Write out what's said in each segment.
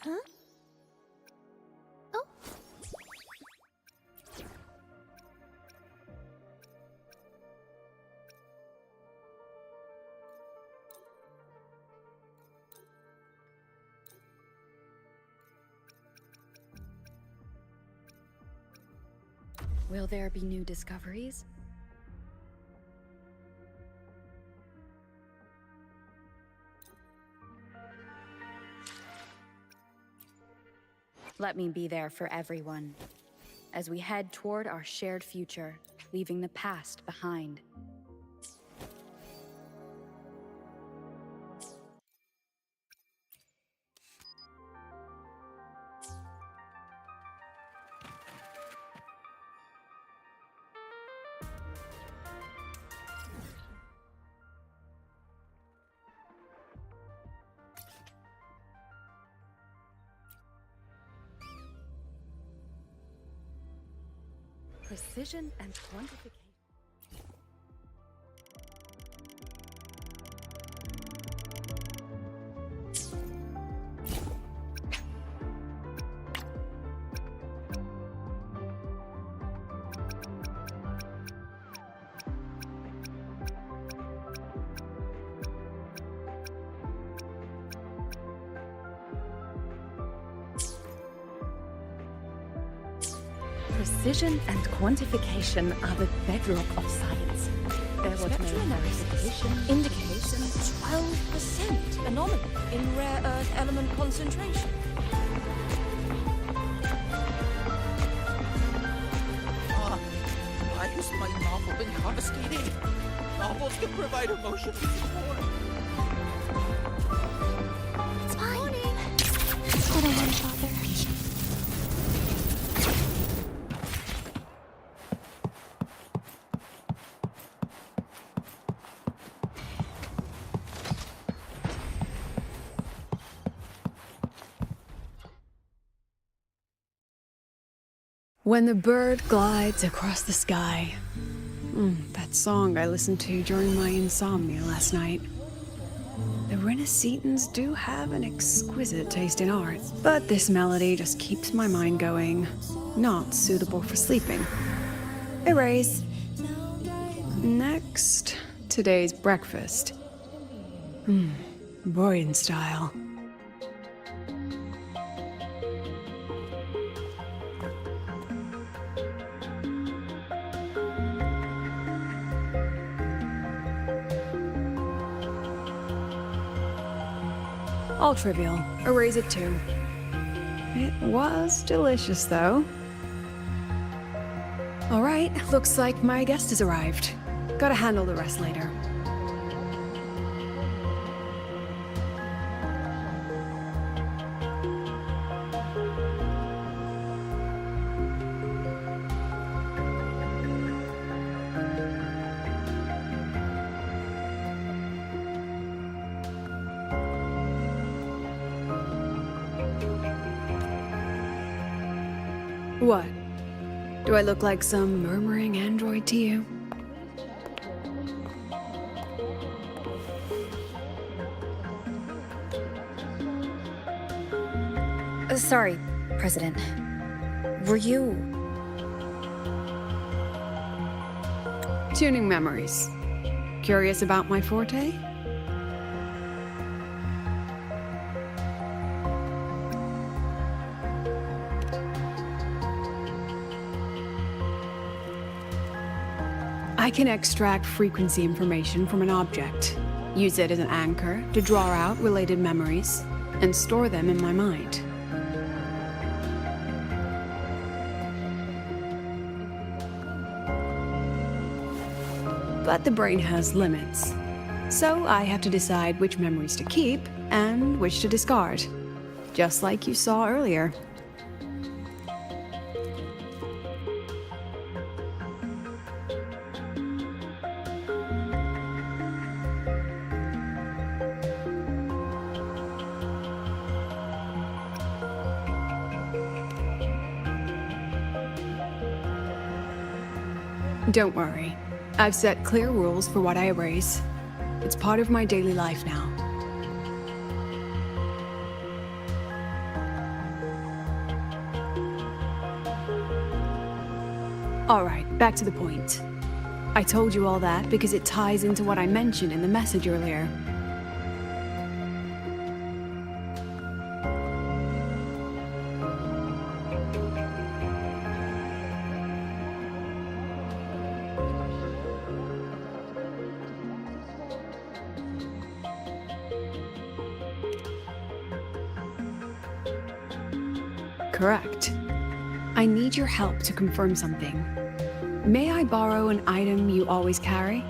Huh? Oh. Will there be new discoveries? Let me be there for everyone, as we head toward our shared future, leaving the past behind. Precision and quantification. Precision and quantification are the bedrock of science. Spectral investigation indicates 12% anomaly in rare earth element concentration. Why has my novel been confiscated? Novels can provide emotional support. It's fine. Hold on, Father. When the bird glides across the sky. That song I listened to during my insomnia last night. The Renaissance do have an exquisite taste in art, but this melody just keeps my mind going. Not suitable for sleeping. Erase. Next, today's breakfast. Boyan style. All trivial. Erase it too. It was delicious, though. All right, looks like my guest has arrived. Gotta handle the rest later. What? Do I look like some murmuring android to you? Sorry, President. Were you... Tuning memories. Curious about my forte? I can extract frequency information from an object, use it as an anchor to draw out related memories, and store them in my mind. But the brain has limits, so I have to decide which memories to keep and which to discard, just like you saw earlier. Don't worry. I've set clear rules for what I erase. It's part of my daily life now. Alright, back to the point. I told you all that because it ties into what I mentioned in the message earlier. Correct. I need your help to confirm something. May I borrow an item you always carry?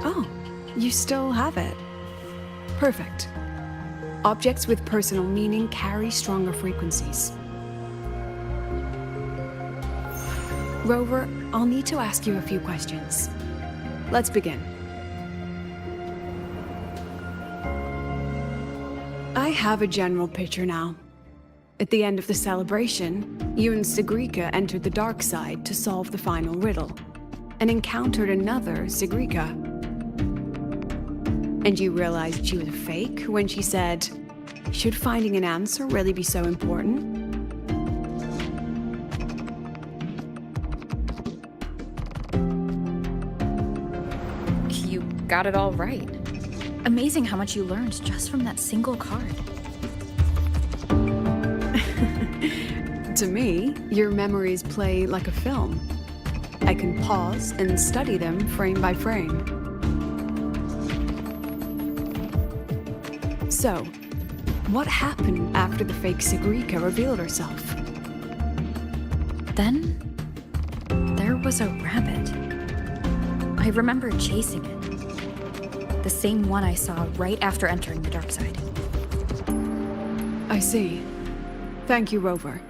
Oh, you still have it. Perfect. Objects with personal meaning carry stronger frequencies. Rover, I'll need to ask you a few questions. Let's begin. I have a general picture now. At the end of the celebration, you and Segrika entered the dark side to solve the final riddle, and encountered another Segrika. And you realized she was a fake when she said, "Should finding an answer really be so important?" You got it all right. Amazing how much you learned just from that single card. To me, your memories play like a film. I can pause and study them frame by frame. So, what happened after the fake Segrika revealed herself? Then, there was a rabbit. I remember chasing it. The same one I saw right after entering the dark side. I see. Thank you, Rover.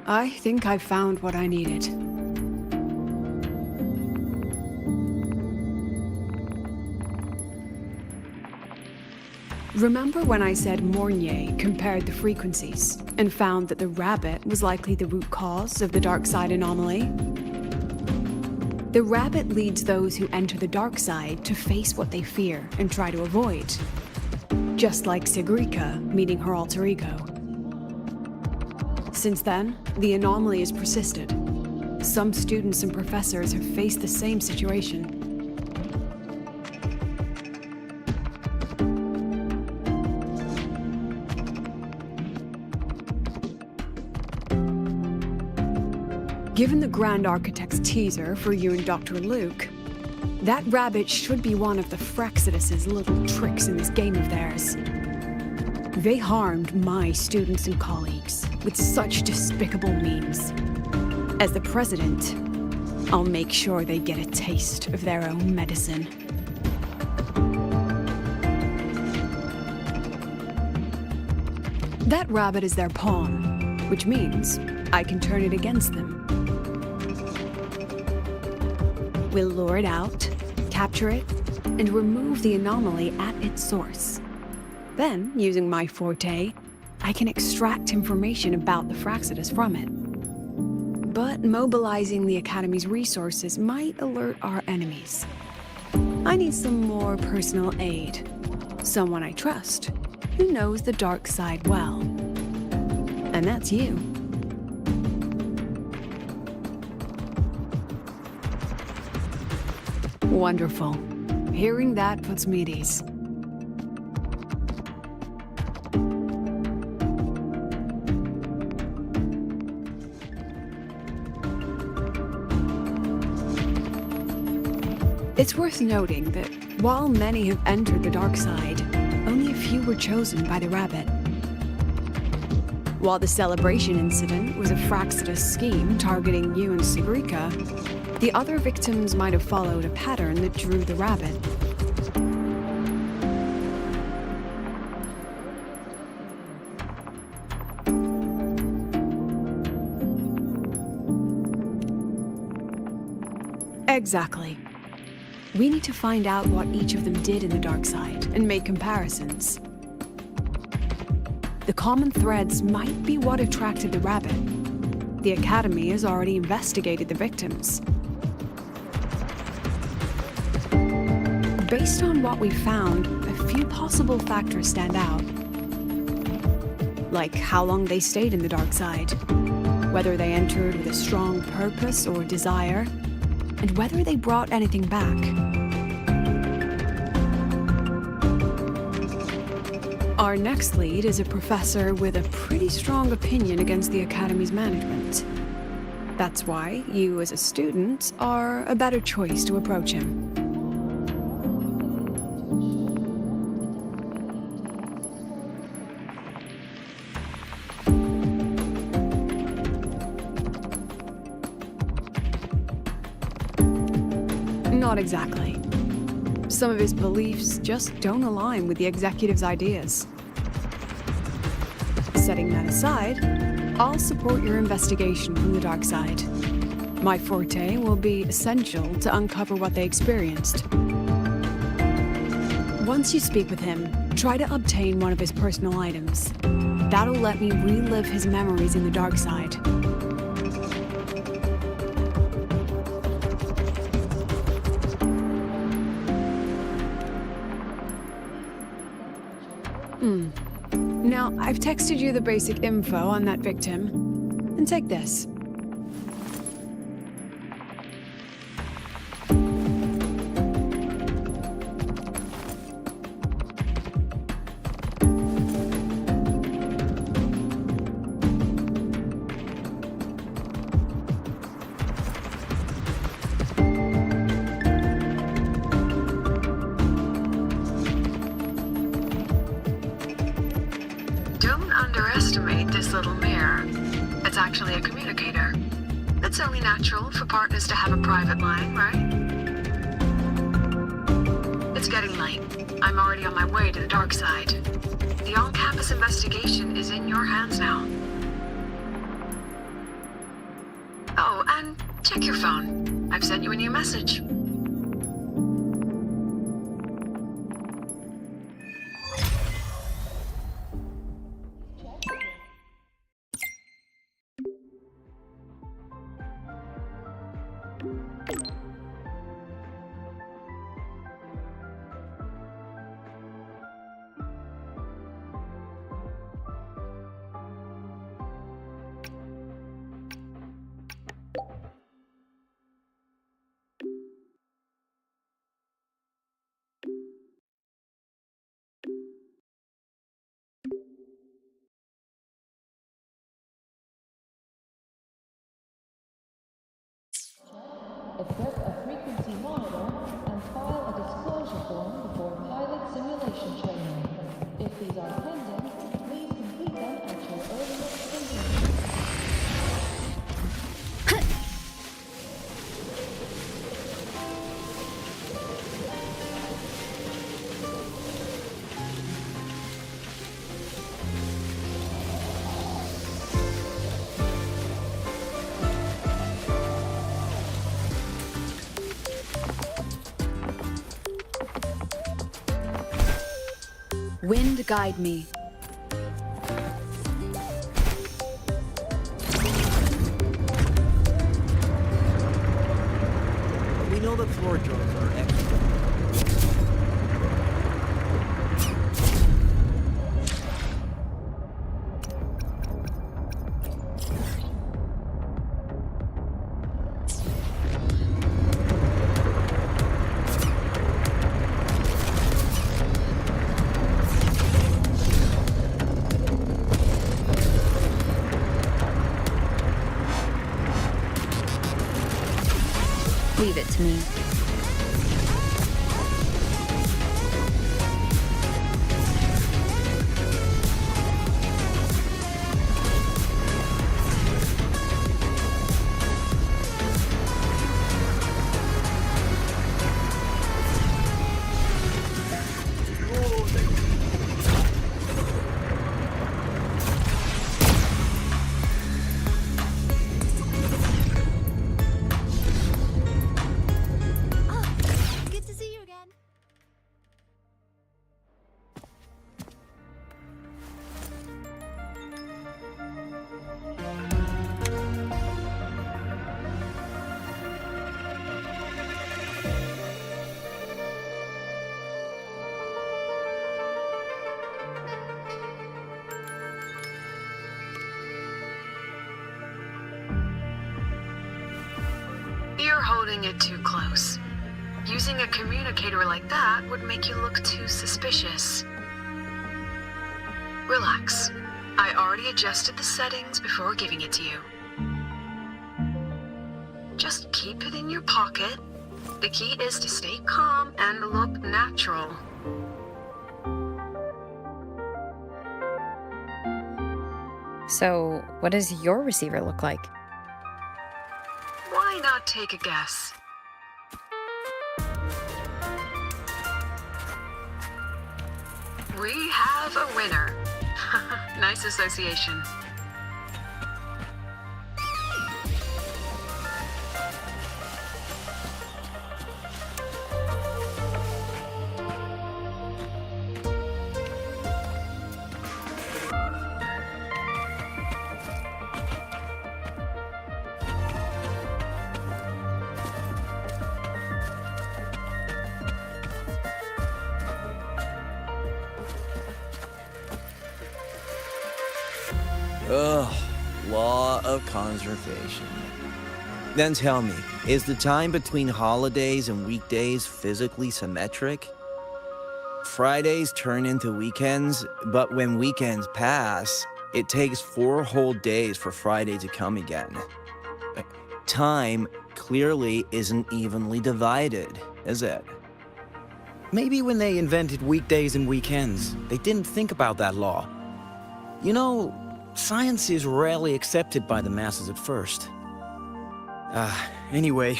I think I've found what I needed. Remember when I said Mornier compared the frequencies and found that the rabbit was likely the root cause of the dark side anomaly? The rabbit leads those who enter the dark side to face what they fear and try to avoid. Just like Segrika meeting her alter ego. Since then, the anomaly has persisted. Some students and professors have faced the same situation. Given the Grand Architect's teaser for you and Dr. Luke, that rabbit should be one of the Fraxidus' little tricks in this game of theirs. They harmed my students and colleagues with such despicable means. As the president, I'll make sure they get a taste of their own medicine. That rabbit is their pawn, which means I can turn it against them. We'll lure it out, capture it, and remove the anomaly at its source. Then, using my forte, I can extract information about the Fraxidus from it. But mobilizing the Academy's resources might alert our enemies. I need some more personal aid. Someone I trust, who knows the dark side well. And that's you. Wonderful. Hearing that puts me at ease. It's worth noting that while many have entered the dark side, only a few were chosen by the rabbit. While the celebration incident was a Fraxidus scheme targeting you and Sabrika, the other victims might have followed a pattern that drew the rabbit. Exactly. We need to find out what each of them did in the dark side and make comparisons. The common threads might be what attracted the rabbit. The Academy has already investigated the victims. Based on what we found, a few possible factors stand out. Like how long they stayed in the dark side, whether they entered with a strong purpose or desire, and whether they brought anything back. Our next lead is a professor with a pretty strong opinion against the Academy's management. That's why you, as a student, are a better choice to approach him. Not exactly. Some of his beliefs just don't align with the executive's ideas. Setting that aside, I'll support your investigation from the dark side. My forte will be essential to uncover what they experienced. Once you speak with him, try to obtain one of his personal items. That'll let me relive his memories in the dark side. Now, I've texted you the basic info on that victim. And take this. Don't underestimate this little mirror. It's actually a communicator. It's only natural for partners to have a private line, right? It's getting late. I'm already on my way to the dark side. The on-campus investigation is in your hands now. Oh, and check your phone. I've sent you a new message. Equip a frequency monitor and file a disclosure form before pilot simulation training. If these are pending, please complete them at your earliest convenience. Wind guide me. We know that floor drones are extra. Leave it to me. holding it too close. Using a communicator like that would make you look too suspicious. Relax. I already adjusted the settings before giving it to you. Just keep it in your pocket. The key is to stay calm and look natural. So, what does your receiver look like? Why not take a guess? We have a winner. Nice association. Ugh, law of conservation. Then tell me, is the time between holidays and weekdays physically symmetric? Fridays turn into weekends, but when weekends pass, it takes 4 whole days for Friday to come again. Time clearly isn't evenly divided, is it? Maybe when they invented weekdays and weekends, they didn't think about that law. You know, science is rarely accepted by the masses at first. Anyway,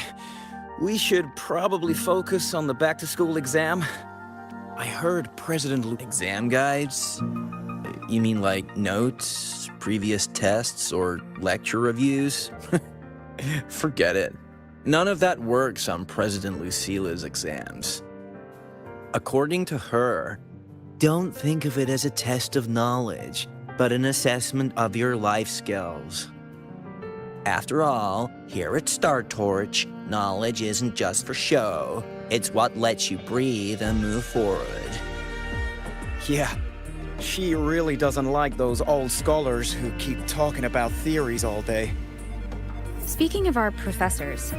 we should probably focus on the back-to-school exam. I heard President Exam guides? You mean like notes, previous tests, or lecture reviews? Forget it. None of that works on President Lucilla's exams. According to her, don't think of it as a test of knowledge, but an assessment of your life skills. After all, here at Star Torch, knowledge isn't just for show. It's what lets you breathe and move forward. Yeah, she really doesn't like those old scholars who keep talking about theories all day. Speaking of our professors,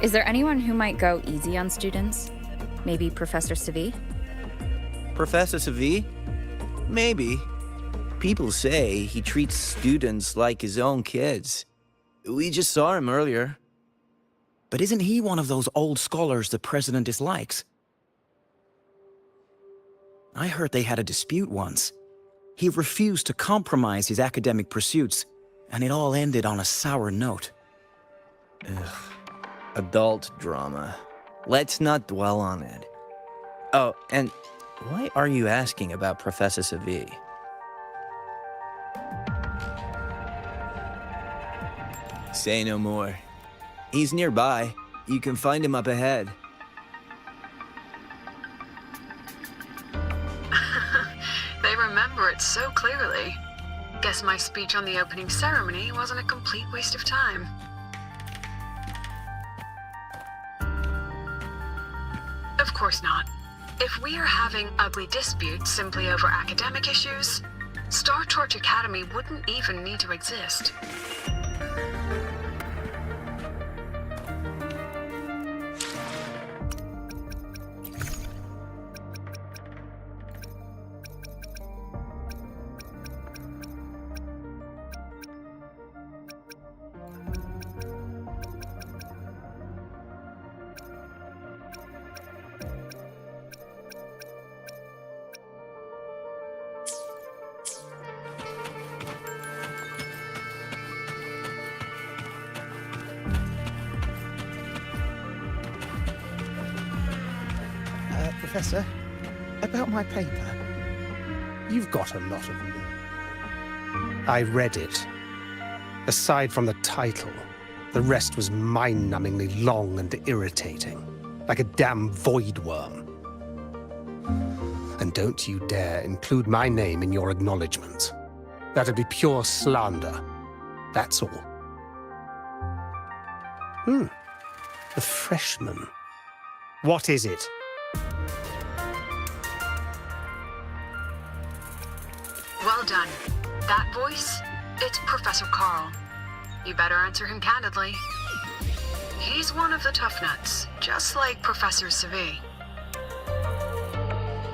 is there anyone who might go easy on students? Maybe Professor Segue? Professor Segue? Maybe. People say he treats students like his own kids. We just saw him earlier. But isn't he one of those old scholars the president dislikes? I heard they had a dispute once. He refused to compromise his academic pursuits, and it all ended on a sour note. Ugh. Adult drama. Let's not dwell on it. Oh, and why are you asking about Professor Segue? Say no more. He's nearby. You can find him up ahead. They remember it so clearly. Guess my speech on the opening ceremony wasn't a complete waste of time. Of course not. If we are having ugly disputes simply over academic issues, Star Torch Academy wouldn't even need to exist. Professor, about my paper. You've got a lot of them. I read it. Aside from the title, the rest was mind-numbingly long and irritating, like a damn void worm. And don't you dare include my name in your acknowledgments. That'd be pure slander. That's all. The freshman. What is it? Well done. That voice, it's Professor Carl. You better answer him candidly. He's one of the tough nuts, just like Professor Segue.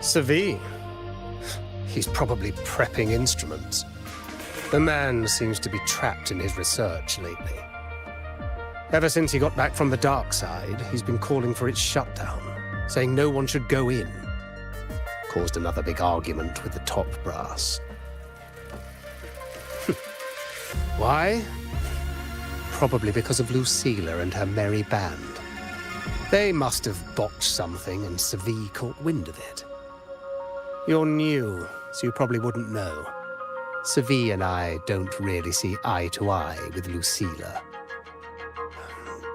Segue? He's probably prepping instruments. The man seems to be trapped in his research lately. Ever since he got back from the dark side, he's been calling for its shutdown, saying no one should go in. Caused another big argument with the top brass. Why? Probably because of Lucilla and her merry band. They must have botched something and Segue caught wind of it. You're new, so you probably wouldn't know. Segue and I don't really see eye to eye with Lucilla.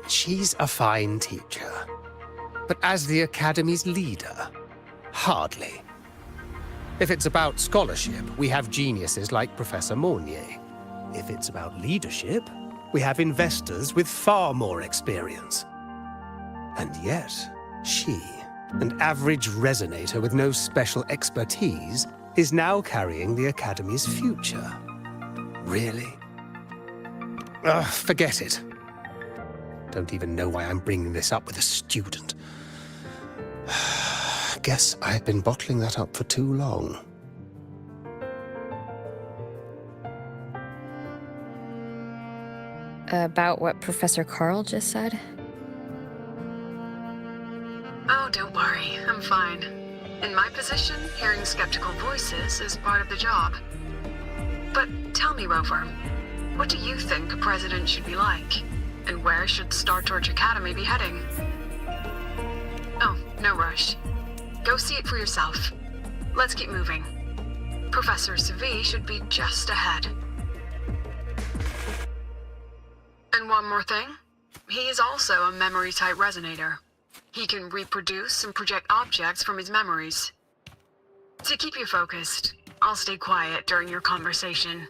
She's a fine teacher, but as the Academy's leader, hardly. If it's about scholarship, we have geniuses like Professor Mornier. If it's about leadership, we have investors with far more experience. And yet, she, an average resonator with no special expertise, is now carrying the Academy's future. Really? Forget it. Don't even know why I'm bringing this up with a student. Guess I've been bottling that up for too long. About what Professor Carl just said? Oh, don't worry, I'm fine. In my position, hearing skeptical voices is part of the job. But tell me, Rover, what do you think a president should be like? And where should Star Torch Academy be heading? Oh, no rush. Go see it for yourself. Let's keep moving. Professor Segue should be just ahead. And one more thing. He is also a memory-type resonator. He can reproduce and project objects from his memories. To keep you focused, I'll stay quiet during your conversation.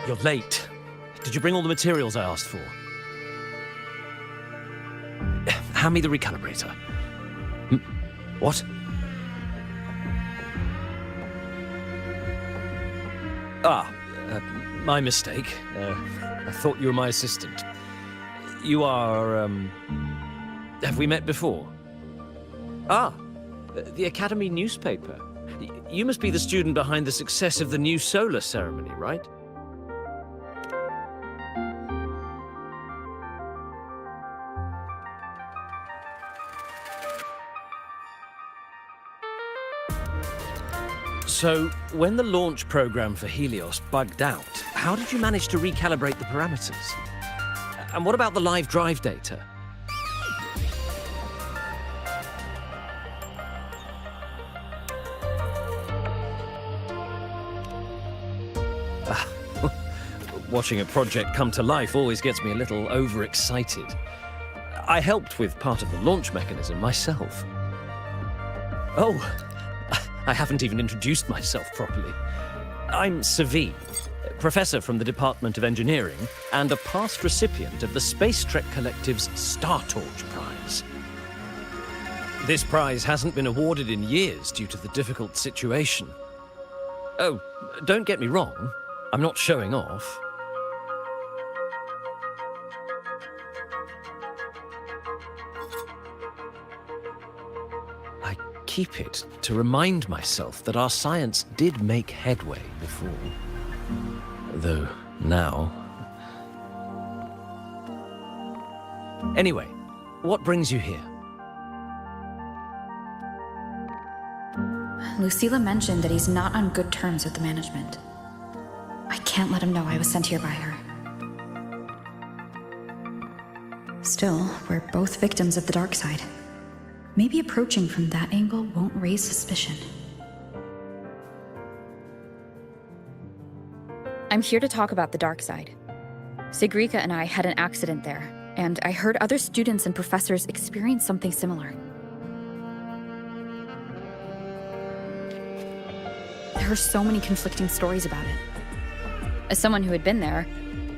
You're late. Did you bring all the materials I asked for? Hand me the recalibrator. What? My mistake. I thought you were my assistant. You are, have we met before? The Academy newspaper. You must be the student behind the success of the new solar ceremony, right? So, when the launch program for Helios bugged out, how did you manage to recalibrate the parameters? And what about the live drive data? Watching a project come to life always gets me a little overexcited. I helped with part of the launch mechanism myself. Oh, I haven't even introduced myself properly. I'm Segue, professor from the Department of Engineering and a past recipient of the Space Trek Collective's Star Torch Prize. This prize hasn't been awarded in years due to the difficult situation. Oh, don't get me wrong, I'm not showing off. keep it to remind myself that our science did make headway before. Though now... Anyway, what brings you here? Lucilla mentioned that he's not on good terms with the management. I can't let him know I was sent here by her. Still, we're both victims of the dark side. Maybe approaching from that angle won't raise suspicion. I'm here to talk about the dark side. Segue and I had an accident there, and I heard other students and professors experience something similar. There are so many conflicting stories about it. As someone who had been there,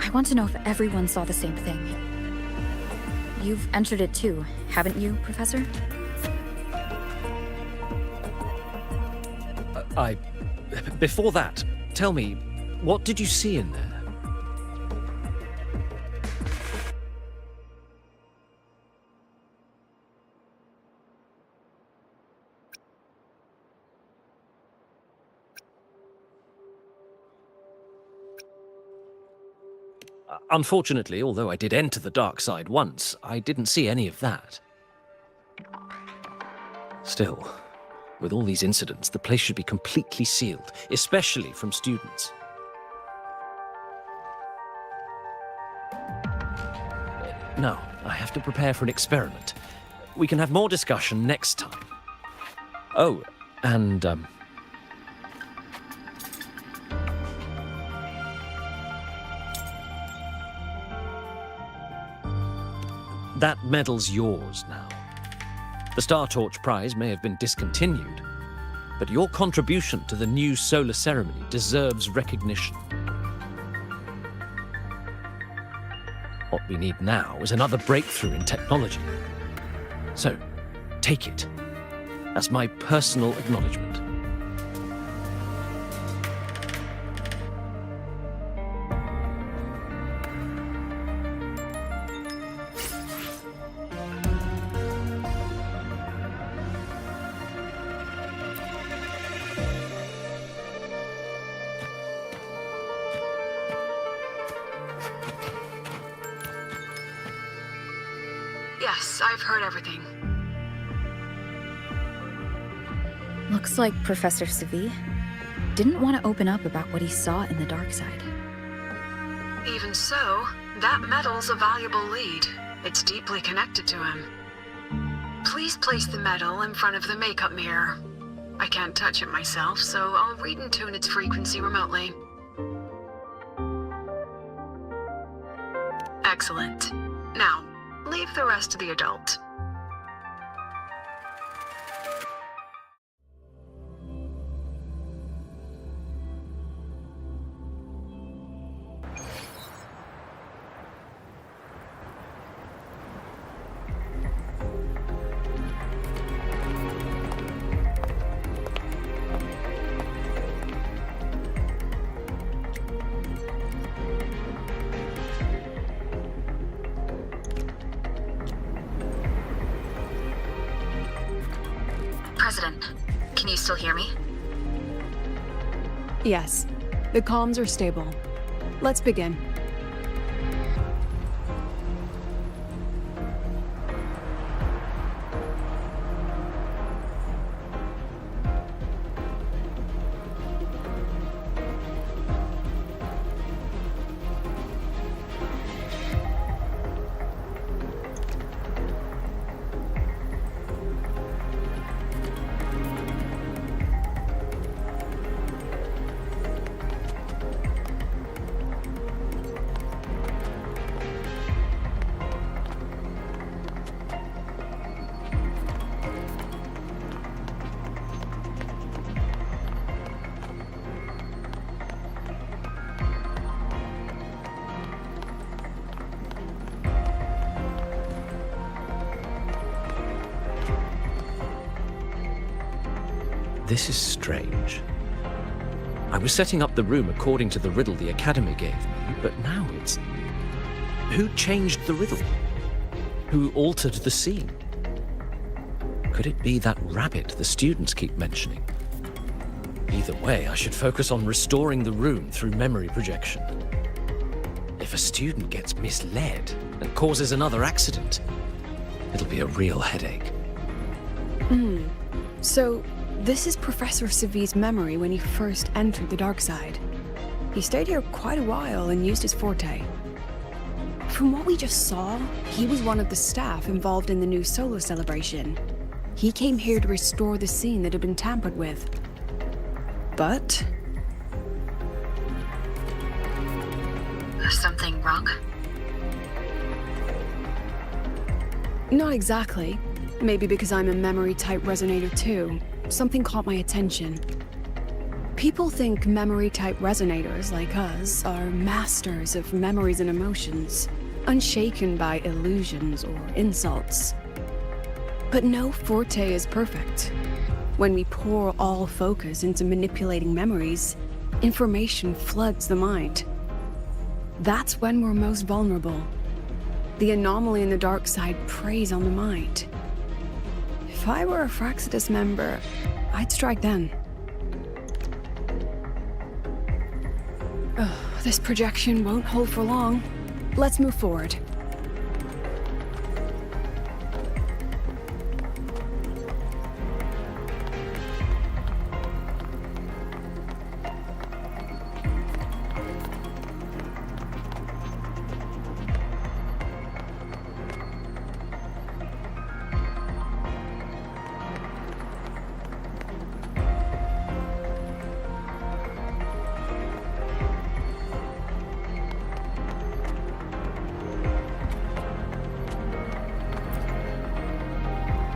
I want to know if everyone saw the same thing. You've entered it too, haven't you, Professor? Before that, tell me, what did you see in there? Unfortunately, although I did enter the dark side once, I didn't see any of that. Still, with all these incidents, the place should be completely sealed, especially from students. Now, I have to prepare for an experiment. We can have more discussion next time. Oh, and, that medal's yours now. The Star Torch Prize may have been discontinued, but your contribution to the new solar ceremony deserves recognition. What we need now is another breakthrough in technology. So, take it as my personal acknowledgement. Yes, I've heard everything. Looks like Professor Segue didn't want to open up about what he saw in the dark side. Even so, that medal's a valuable lead. It's deeply connected to him. Please place the medal in front of the makeup mirror. I can't touch it myself, so I'll read and tune its frequency remotely. Excellent. Now, leave the rest to the adult. President, can you still hear me? Yes, the comms are stable. Let's begin. This is strange. I was setting up the room according to the riddle the Academy gave me, but now it's... Who changed the riddle? Who altered the scene? Could it be that rabbit the students keep mentioning? Either way, I should focus on restoring the room through memory projection. If a student gets misled and causes another accident, it'll be a real headache. So, this is Professor Seville's memory when he first entered the dark side. He stayed here quite a while and used his forte. From what we just saw, he was one of the staff involved in the new solo celebration. He came here to restore the scene that had been tampered with. But... Something wrong? not exactly. Maybe because I'm a memory-type resonator too. Something caught my attention. People think memory-type resonators like us are masters of memories and emotions, unshaken by illusions or insults. But no forte is perfect. When we pour all focus into manipulating memories, information floods the mind. That's when we're most vulnerable. The anomaly in the dark side preys on the mind. If I were a Fraxidus member, I'd strike then. This projection won't hold for long. Let's move forward.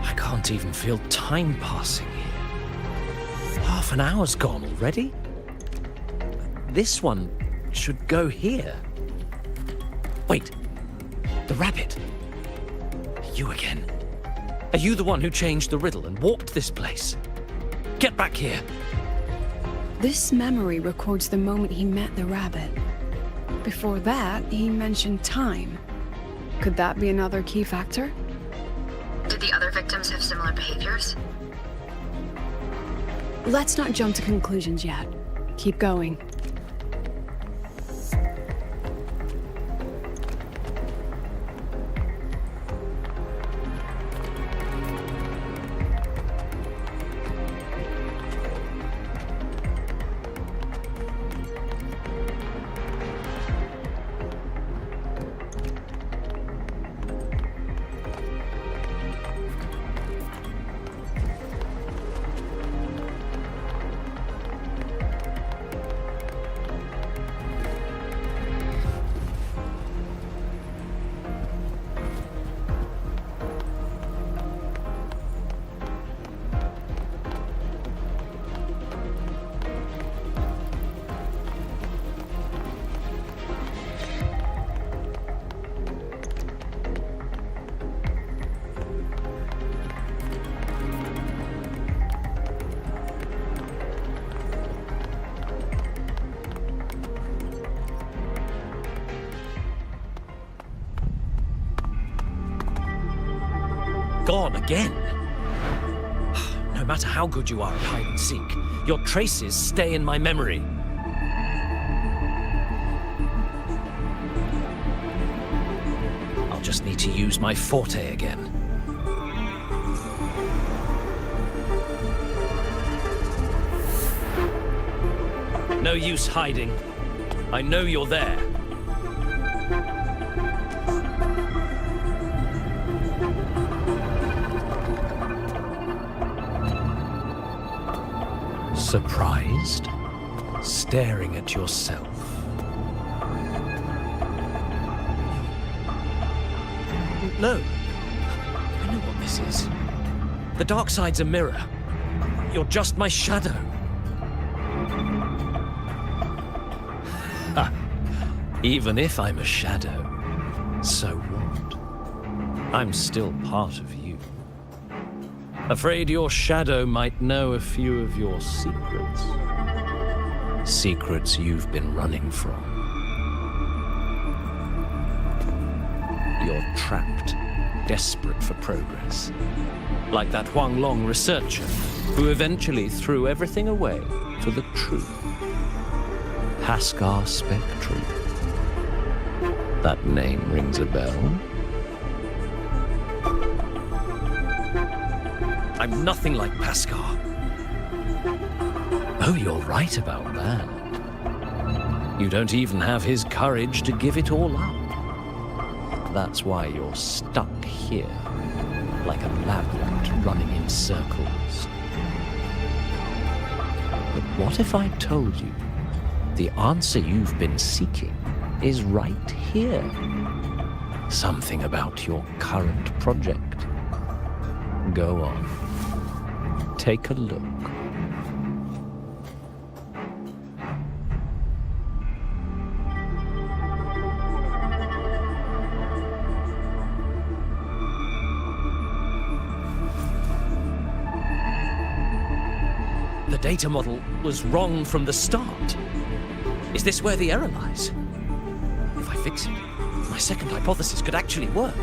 I can't even feel time passing here. Half an hour's gone already? This one should go here. Wait, the rabbit. You again. Are you the one who changed the riddle and warped this place? Get back here. This memory records the moment he met the rabbit. Before that, he mentioned time. Could that be another key factor? Did the other victims have similar behaviors? Let's not jump to conclusions yet. Keep going. Gone again. No matter how good you are at hide and seek, your traces stay in my memory. I'll just need to use my forte again. No use hiding. I know you're there. Surprised? Staring at yourself? No. I know what this is. The dark side's a mirror. You're just my shadow. Even if I'm a shadow, so what? I'm still part of you. Afraid your shadow might know a few of your secrets. Secrets you've been running from. You're trapped desperate for progress. Like that Huanglong researcher who eventually threw everything away for the truth. Haskar Spectrum. That name rings a bell. I'm nothing like Paskar. Oh, you're right about that. You don't even have his courage to give it all up. That's why you're stuck here, like a lab rat running in circles. But what if I told you the answer you've been seeking is right here? Something about your current project. Go on. Take a look. The data model was wrong from the start. Is this where the error lies? If I fix it, my second hypothesis could actually work.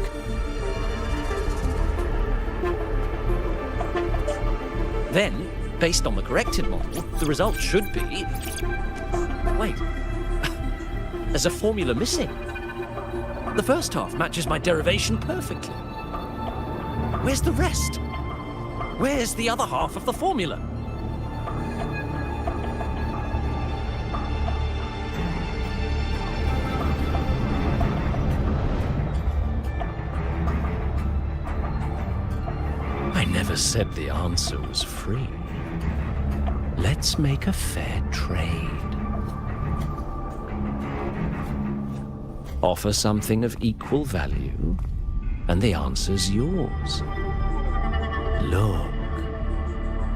Then, based on the corrected model, the result should be... Wait. There's a formula missing. The first half matches my derivation perfectly. Where's the rest? Where's the other half of the formula? I never said the answer was free. Let's make a fair trade. Offer something of equal value, and the answer's yours. Look,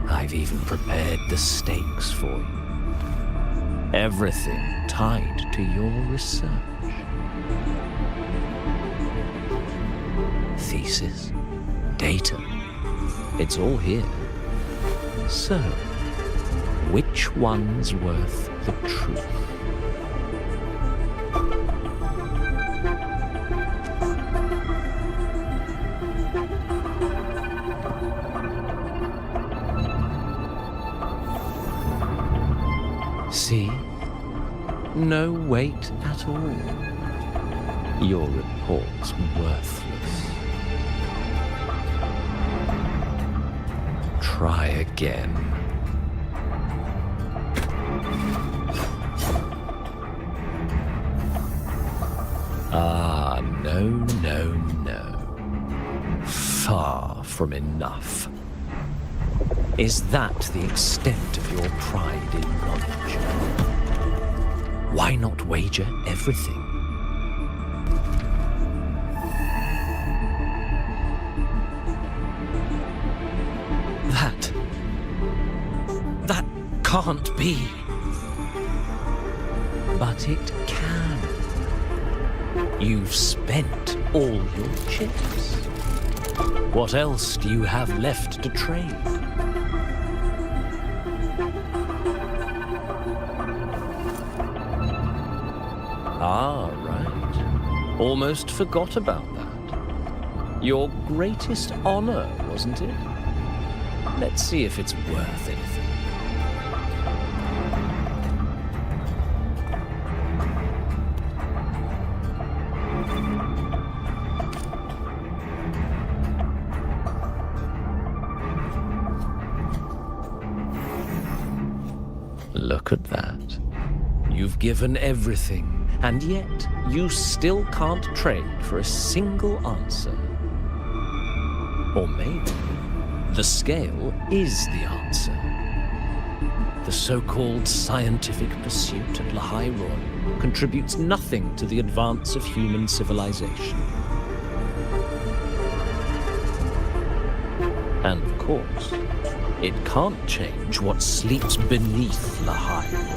I've even prepared the stakes for you. Everything tied to your research. Thesis, data, it's all here. So, which one's worth the truth? See? No weight at all. Your report's worthless. Try again. Ah, no, no, no. Far from enough. Is that the extent of your pride in knowledge? Why not wager everything? That can't be. But it can. You've spent all your chips. What else do you have left to trade? Ah, right. Almost forgot about that. Your greatest honor, wasn't it? Let's see if it's worth anything. Look at that. You've given everything, and yet you still can't trade for a single answer. Or maybe the scale is the answer. The so-called scientific pursuit at Lahai Roy contributes nothing to the advance of human civilization. And of course, it can't change what sleeps beneath Lahai Roy.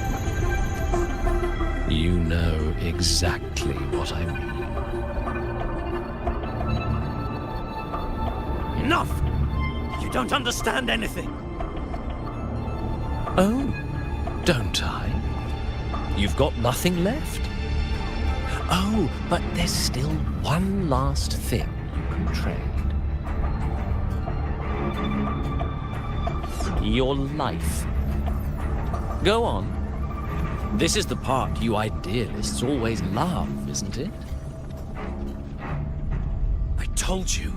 You know exactly what I mean. Enough! You don't understand anything. Oh, don't I? You've got nothing left? Oh, but there's still one last thing you can trade. Your life. Go on. This is the part you idealists always love, isn't it? I told you,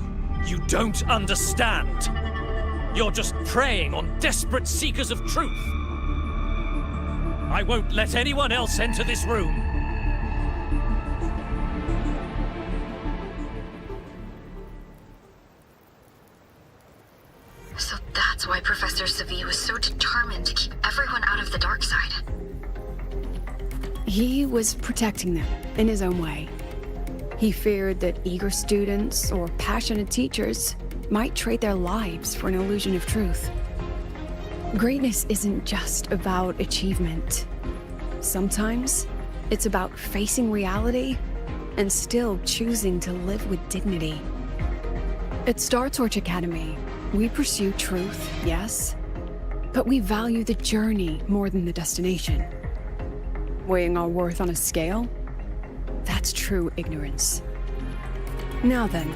you don't understand. You're just preying on desperate seekers of truth. I won't let anyone else enter this room. So that's why Professor Segue was so determined to keep everyone out of the dark side. He was protecting them in his own way. He feared that eager students or passionate teachers might trade their lives for an illusion of truth. Greatness isn't just about achievement. Sometimes it's about facing reality and still choosing to live with dignity. At Star Torch Academy, we pursue truth, yes, but we value the journey more than the destination. Weighing our worth on a scale? That's true ignorance. Now then,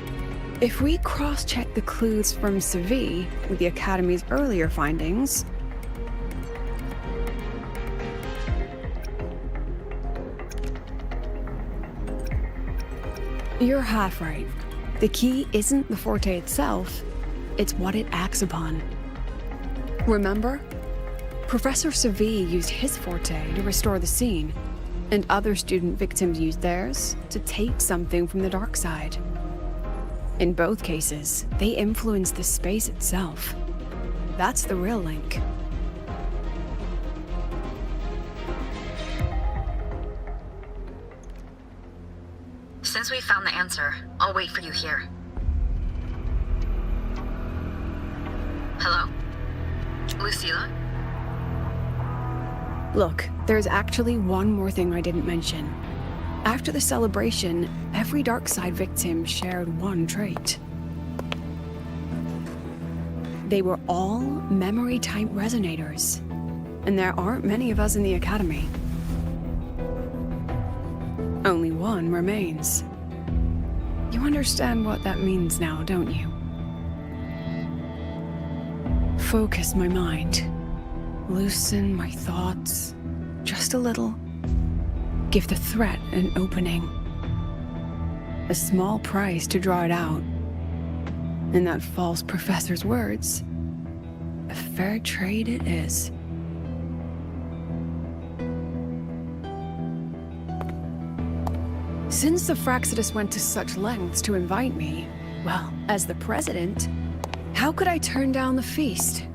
if we cross-check the clues from Segue with the Academy's earlier findings, you're half right. The key isn't the forte itself, it's what it acts upon. Remember? Professor Segue used his forte to restore the scene, and other student victims used theirs to take something from the dark side. In both cases, they influenced the space itself. That's the real link. Since we found the answer, I'll wait for you here. Hello? Lucilla? Look, there's actually one more thing I didn't mention. After the celebration, every dark side victim shared one trait. They were all memory-type resonators, and there aren't many of us in the Academy. Only one remains. You understand what that means now, don't you? Focus my mind. Loosen my thoughts. Just a little. Give the threat an opening. A small price to draw it out. In that false professor's words, a fair trade it is. Since the Fraxidus went to such lengths to invite me, well, as the president, how could I turn down the feast?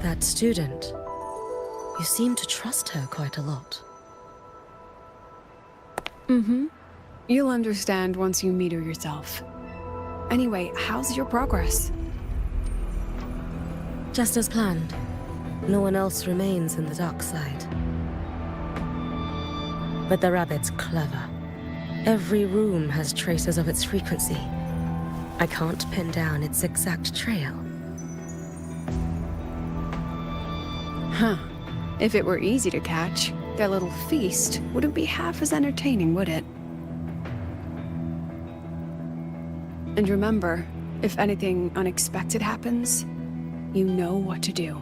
That student. You seem to trust her quite a lot. Mm-hmm. You'll understand once you meet her yourself. Anyway, how's your progress? Just as planned. No one else remains in the dark side. But the rabbit's clever. Every room has traces of its frequency. I can't pin down its exact trail. Huh. If it were easy to catch, their little feast wouldn't be half as entertaining, would it? And remember, if anything unexpected happens, you know what to do.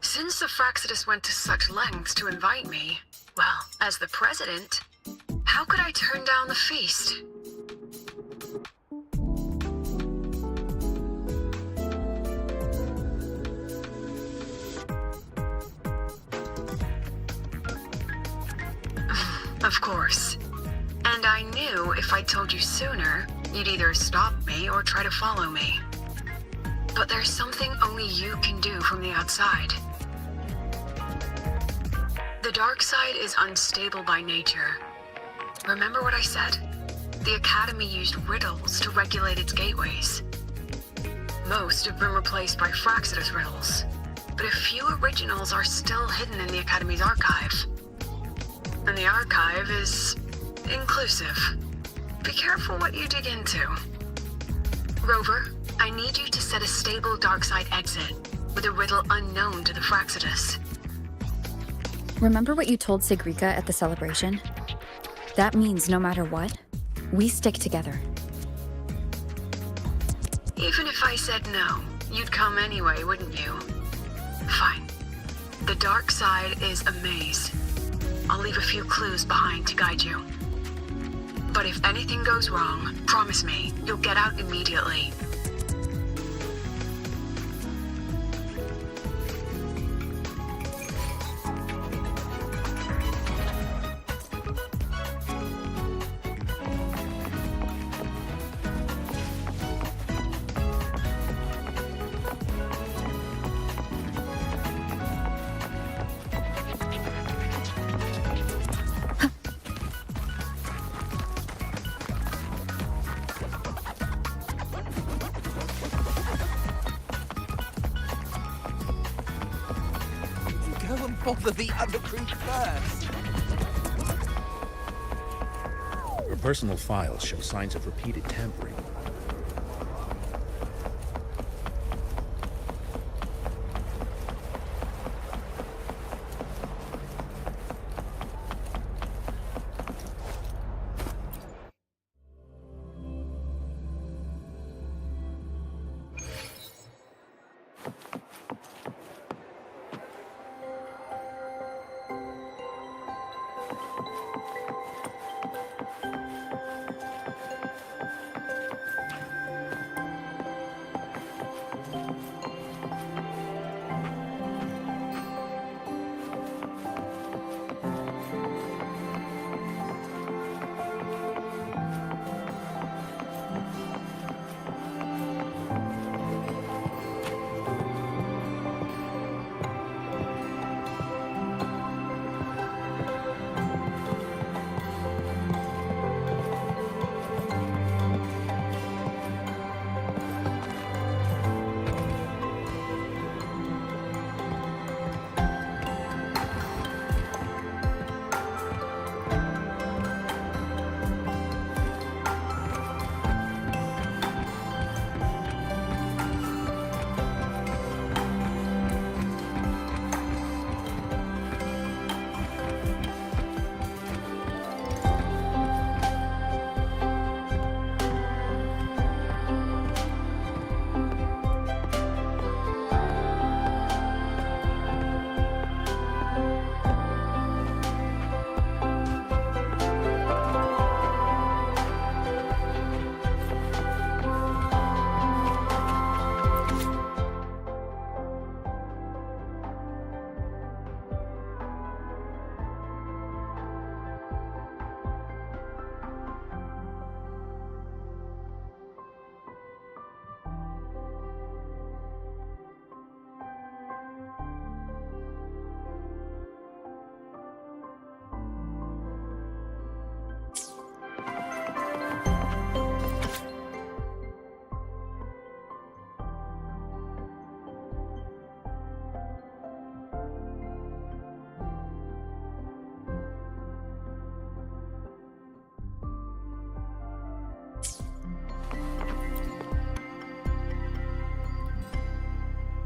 Since the Fraxidus went to such lengths to invite me, well, as the president, how could I turn down the feast? Of course. And I knew if I told you sooner, you'd either stop me or try to follow me. But there's something only you can do from the outside. The dark side is unstable by nature. Remember what I said? The Academy used riddles to regulate its gateways. Most have been replaced by Fraxidus riddles, but a few originals are still hidden in the Academy's archive. And the archive is inclusive. Be careful what you dig into. Rover, I need you to set a stable dark side exit with a riddle unknown to the Fraxidus. Remember what you told Segrika at the celebration? That means no matter what, we stick together. Even if I said no, you'd come anyway, wouldn't you? Fine. The dark side is a maze. I'll leave a few clues behind to guide you. But if anything goes wrong, promise me you'll get out immediately. Go and bother the other crew first. Her personal files show signs of repeated tampering.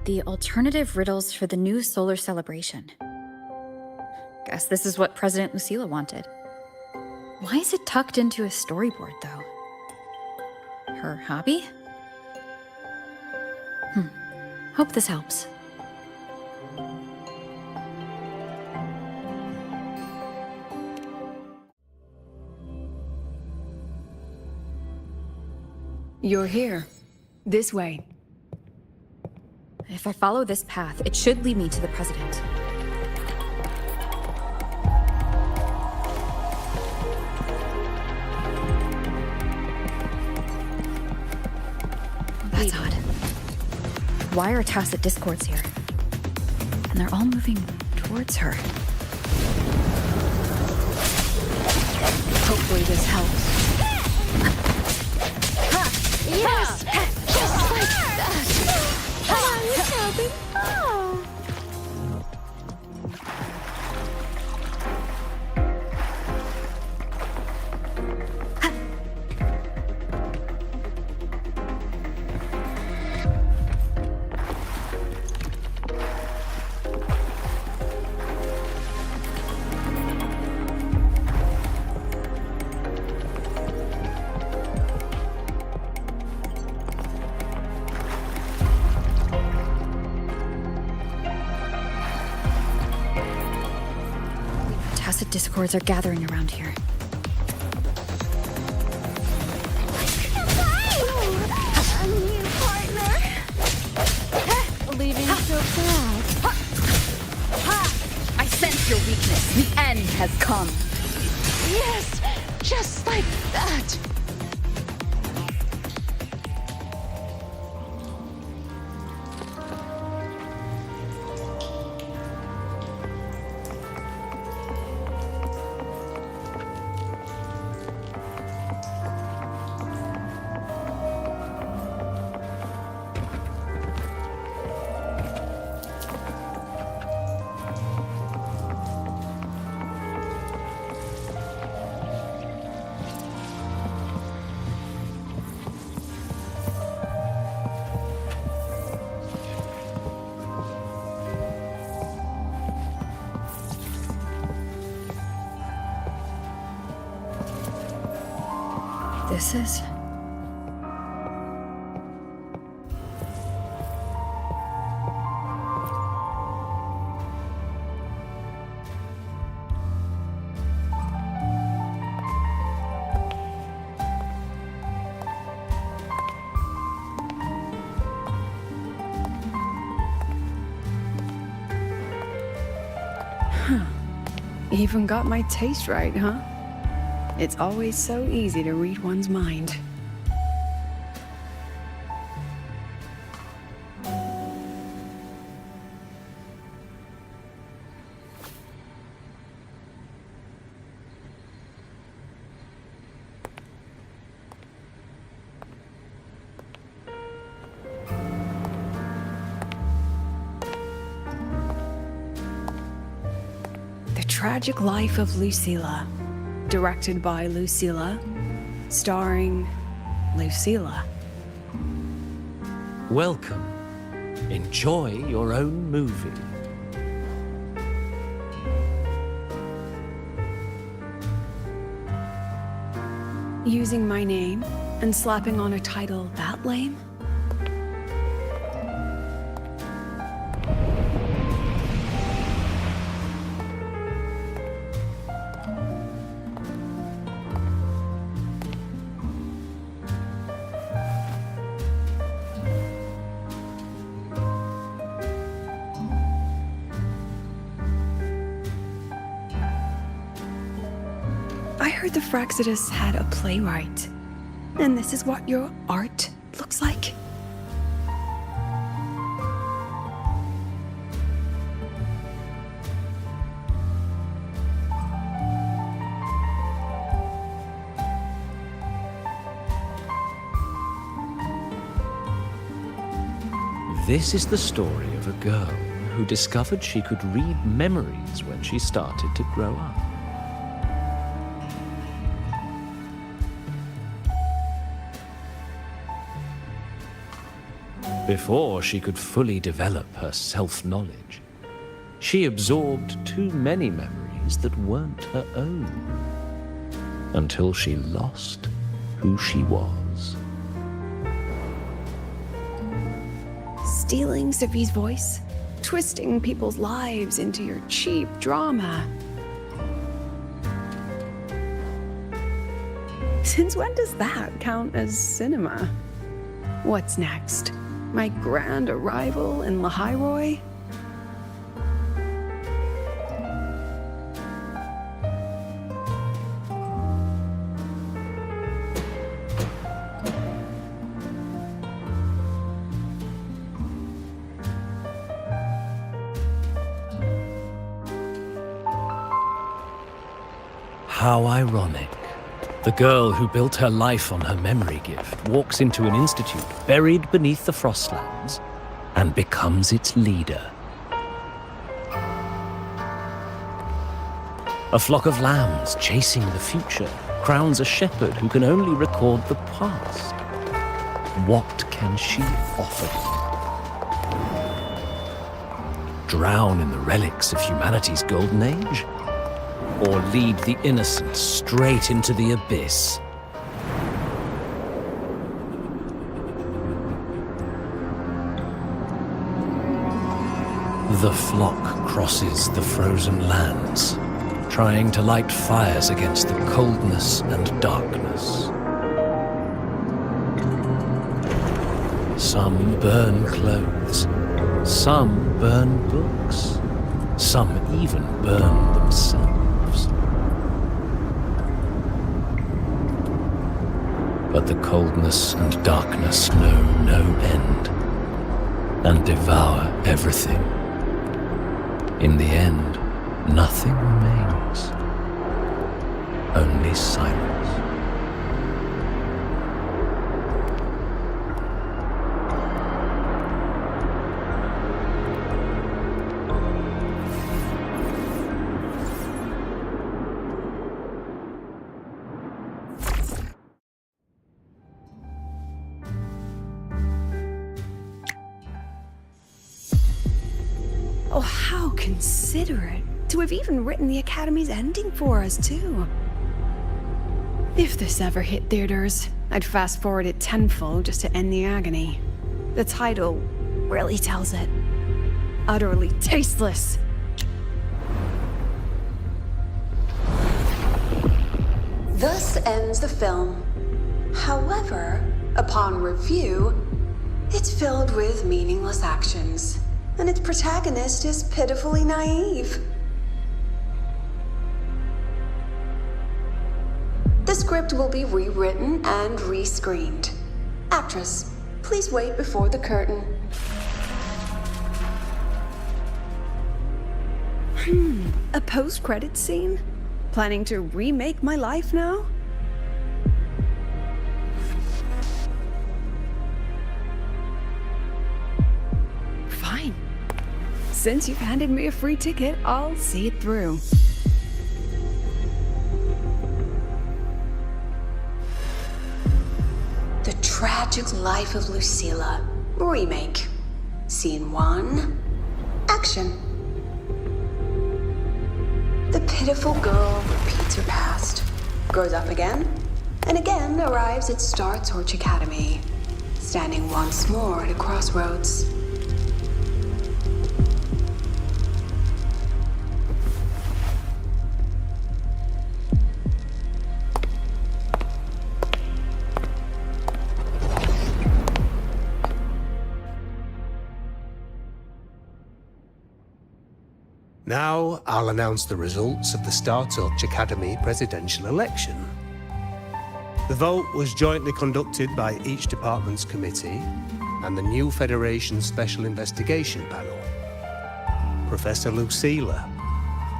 The alternative riddles for the new solar celebration. Guess this is what President Lucilla wanted. Why is it tucked into a storyboard, though? Her hobby? Hope this helps. You're here. This way. If I follow this path, it should lead me to the president. That's odd. Why are tacit discords here? And they're all moving towards her. Hopefully this helps. discords are gathering around here. A new partner. Leaving so fast. I sense your weakness. The end has come. Yes, just like that. This is... Even got my taste right, huh? It's always so easy to read one's mind. The Tragic Life of Lucilla. Directed by Lucilla, starring Lucilla. Welcome. Enjoy your own movie. Using my name and slapping on a title that lame? I heard the Fraxidus had a playwright. And this is what your art looks like? This is the story of a girl who discovered she could read memories when she started to grow up. Before she could fully develop her self-knowledge, she absorbed too many memories that weren't her own, until she lost who she was. Stealing Sophie's voice? Twisting people's lives into your cheap drama? Since when does that count as cinema? What's next? My grand arrival in Lahiroy? How ironic. The girl who built her life on her memory gift walks into an institute buried beneath the Frostlands and becomes its leader. A flock of lambs chasing the future crowns a shepherd who can only record the past. What can she offer them? Drown in the relics of humanity's golden age? Or lead the innocent straight into the abyss? The flock crosses the frozen lands, trying to light fires against the coldness and darkness. Some burn clothes, some burn books, some even burn themselves. But the coldness and darkness know no end, and devour everything. In the end, nothing remains, only silence. Oh, how considerate to have even written the Academy's ending for us, too. If this ever hit theaters, I'd fast forward it tenfold just to end the agony. The title really tells it. Utterly tasteless. Thus ends the film. However, upon review, it's filled with meaningless actions, and its protagonist is pitifully naive. The script will be rewritten and rescreened. Actress, please wait before the curtain. A post-credit scene? Planning to remake my life now? Fine. Since you've handed me a free ticket, I'll see it through. The Tragic Life of Lucilla. Remake. Scene 1. Action. The pitiful girl repeats her past, grows up again, and again arrives at Star Torch Academy, standing once more at a crossroads. Now, I'll announce the results of the Star Torch Academy presidential election. The vote was jointly conducted by each department's committee and the new Federation Special Investigation Panel. Professor Lucilla,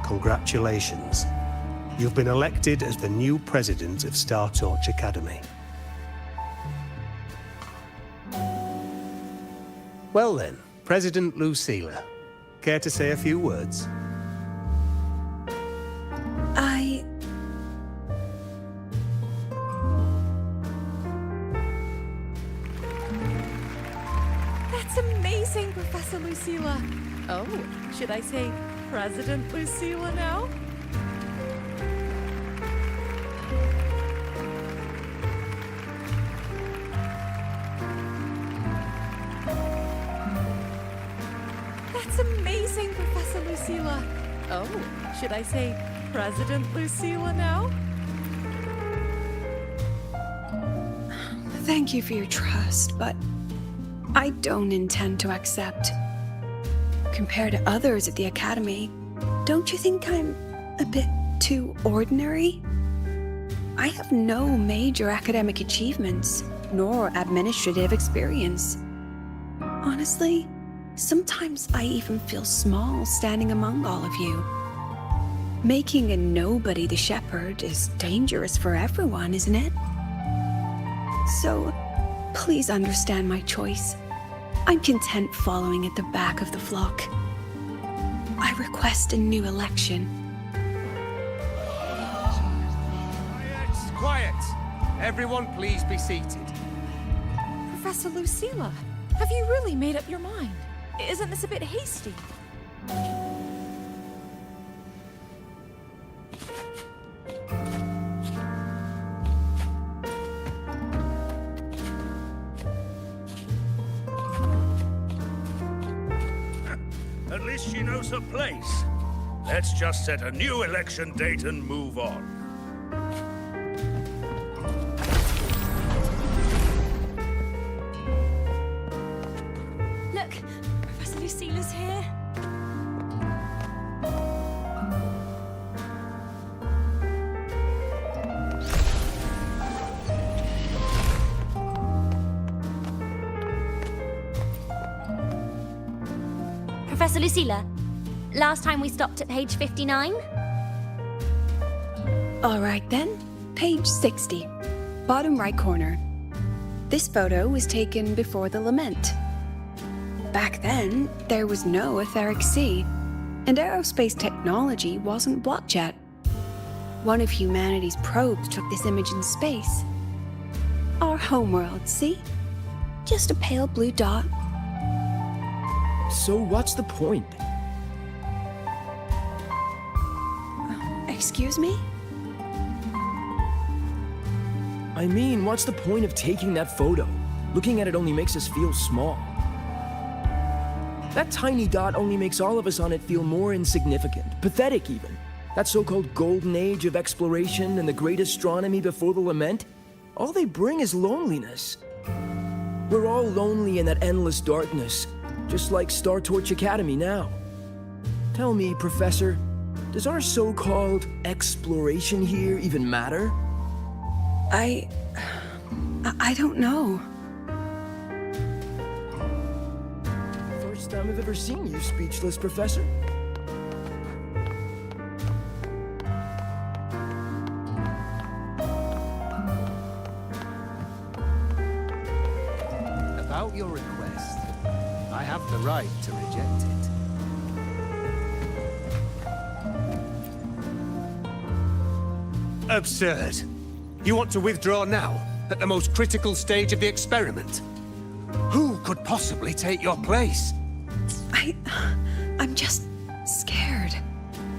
congratulations. You've been elected as the new president of Star Torch Academy. Well then, President Lucilla, care to say a few words? That's amazing, Professor Lucilla. Oh, should I say President Lucilla now? That's amazing, Professor Lucilla. Oh, should I say President Lucilla now? Thank you for your trust, but I don't intend to accept. Compared to others at the Academy, don't you think I'm a bit too ordinary? I have no major academic achievements, nor administrative experience. Honestly, sometimes I even feel small standing among all of you. Making a nobody the shepherd is dangerous for everyone, isn't it? So, please understand my choice. I'm content following at the back of the flock. I request a new election. Quiet! Everyone please be seated. Professor Lucilla, have you really made up your mind? Isn't this a bit hasty? At least she knows her place. Let's just set a new election date and move on. Look, Professor Lucilla's here. Professor Lucilla, last time we stopped at page 59? All right then, page 60, bottom right corner. This photo was taken before the lament. Back then, there was no etheric sea, and aerospace technology wasn't blocked yet. One of humanity's probes took this image in space. Our homeworld, see? Just a pale blue dot. So what's the point? Excuse me? I mean, what's the point of taking that photo? Looking at it only makes us feel small. That tiny dot only makes all of us on it feel more insignificant, pathetic even. That so-called golden age of exploration and the great astronomy before the lament, all they bring is loneliness. We're all lonely in that endless darkness, just like Star Torch Academy now. Tell me, Professor, does our so-called exploration here even matter? I don't know. First time I've ever seen you speechless, Professor. About your request, I have the right to reject it. Absurd. You want to withdraw now, at the most critical stage of the experiment? Who could possibly take your place? I'm just scared.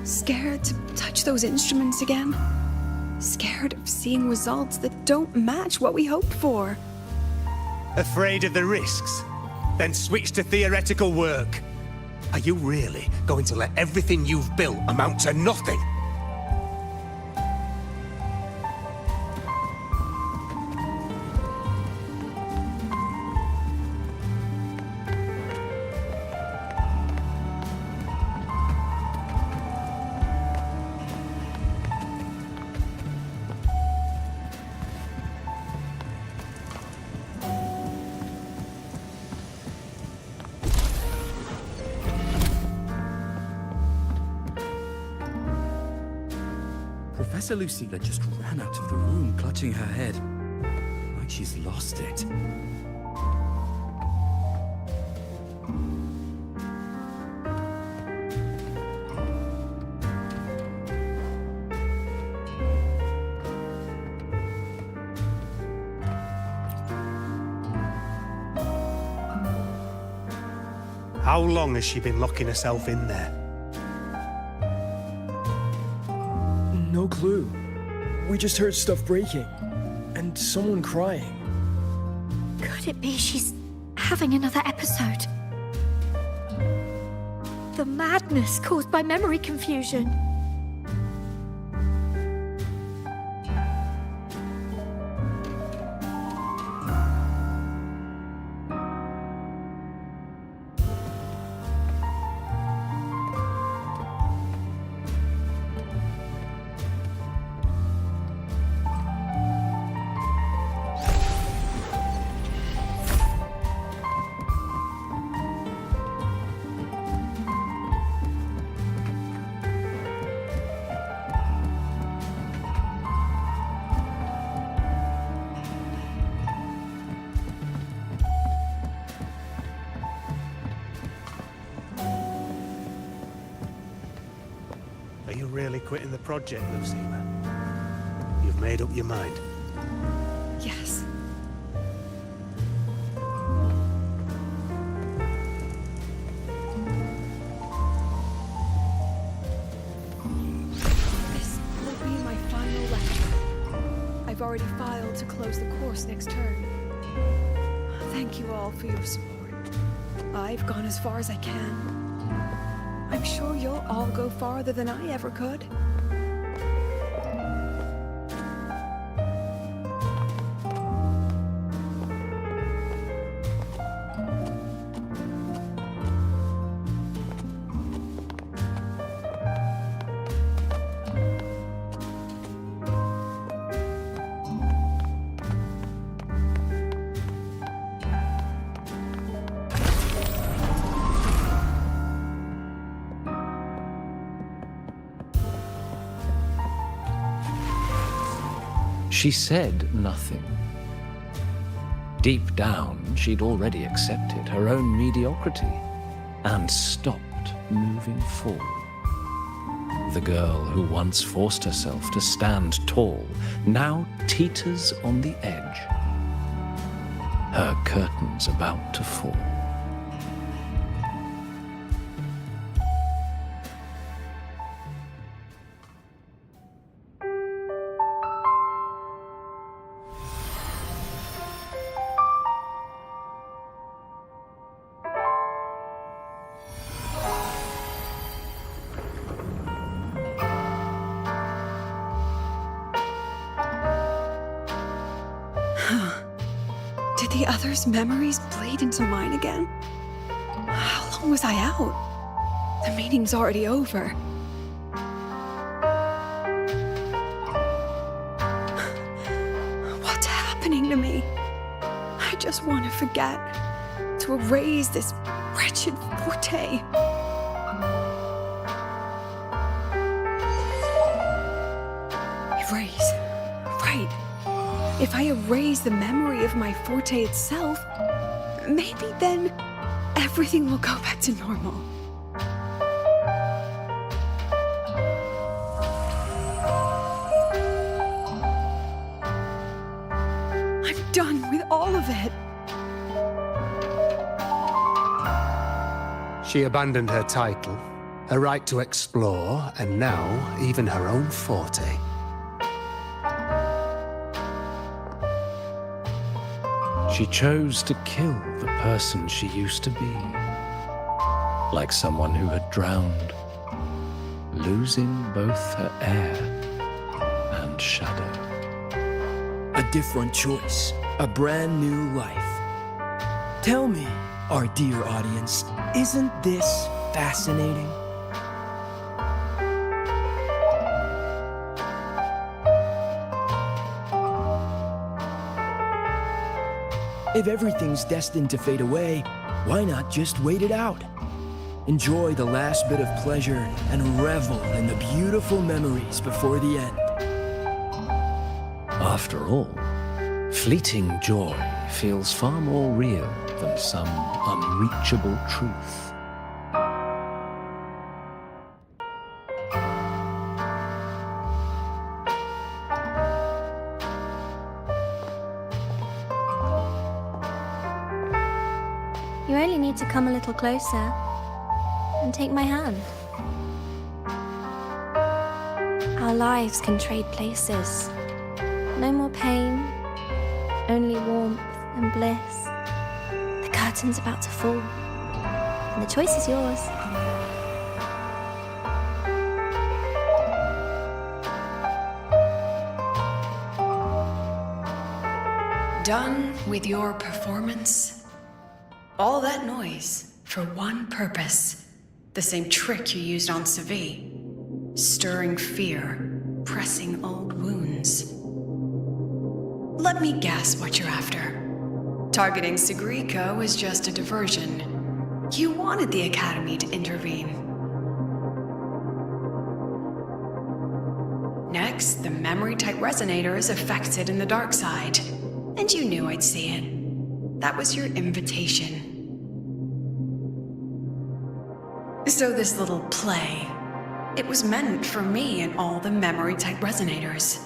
Scared to touch those instruments again. Scared of seeing results that don't match what we hoped for. Afraid of the risks? Then switch to theoretical work. Are you really going to let everything you've built amount to nothing? Professor Lucilla just ran out of the room, clutching her head, like she's lost it. How long has she been locking herself in there? No clue. We just heard stuff breaking. And someone crying. Could it be she's having another episode? The madness caused by memory confusion. Are you really quitting the project, Lucilla? You've made up your mind? Yes. This will be my final lecture. I've already filed to close the course next term. Thank you all for your support. I've gone as far as I can. I'm sure you'll all go farther than I ever could. She said nothing. Deep down, she'd already accepted her own mediocrity and stopped moving forward. The girl who once forced herself to stand tall now teeters on the edge. Her curtains about to fall. Did the others' memories bleed into mine again? How long was I out? The meeting's already over. What's happening to me? I just want to forget, to erase this wretched forte. Erase. Right. If I erase the memory of my forte itself, maybe then everything will go back to normal. I'm done with all of it. She abandoned her title, her right to explore, and now even her own forte. She chose to kill the person she used to be, like someone who had drowned, losing both her air and shadow. A different choice, a brand new life. Tell me, our dear audience, isn't this fascinating? If everything's destined to fade away, why not just wait it out? Enjoy the last bit of pleasure and revel in the beautiful memories before the end. After all, fleeting joy feels far more real than some unreachable truth. You only need to come a little closer and take my hand. Our lives can trade places. No more pain, only warmth and bliss. The curtain's about to fall, and the choice is yours. Done with your performance? All that noise for one purpose. The same trick you used on Segue. Stirring fear, pressing old wounds. Let me guess what you're after. Targeting Segriko was just a diversion. You wanted the Academy to intervene. Next, the memory-type resonator is affected in the dark side. And you knew I'd see it. That was your invitation. So this little play, it was meant for me and all the memory-type resonators.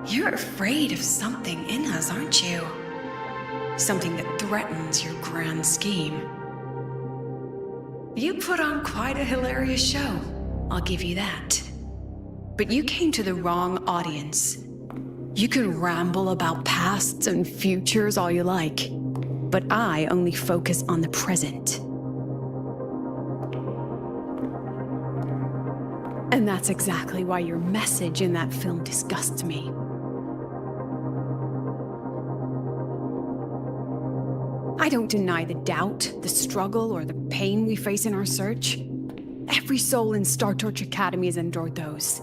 You're afraid of something in us, aren't you? Something that threatens your grand scheme. You put on quite a hilarious show, I'll give you that. But you came to the wrong audience. You can ramble about pasts and futures all you like, but I only focus on the present. And that's exactly why your message in that film disgusts me. I don't deny the doubt, the struggle, or the pain we face in our search. Every soul in Star Torch Academy has endured those.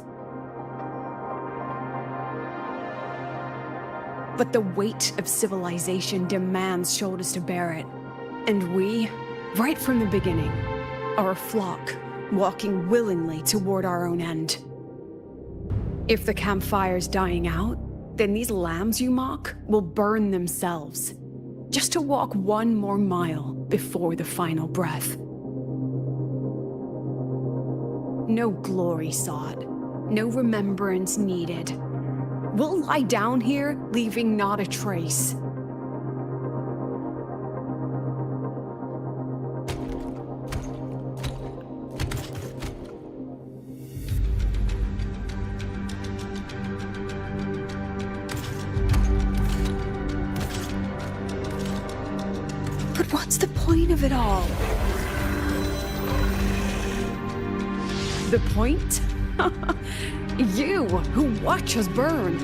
But the weight of civilization demands shoulders to bear it. And we, right from the beginning, are a flock, walking willingly toward our own end. If the campfire's dying out, then these lambs you mock will burn themselves, just to walk one more mile before the final breath. No glory sought, no remembrance needed. We'll lie down here, leaving not a trace. But what's the point of it all? The point? You, who watch us burn.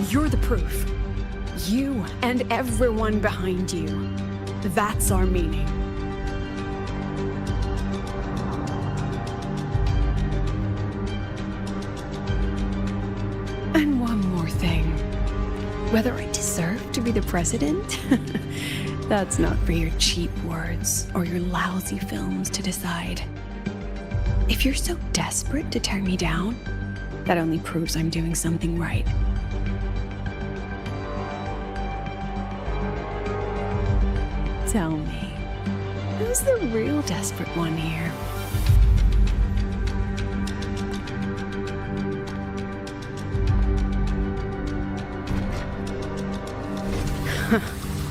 You're the proof. You and everyone behind you. That's our meaning. And one more thing. Whether I deserve to be the president? That's not for your cheap words or your lousy films to decide. If you're so desperate to tear me down, that only proves I'm doing something right. Tell me, who's the real desperate one here?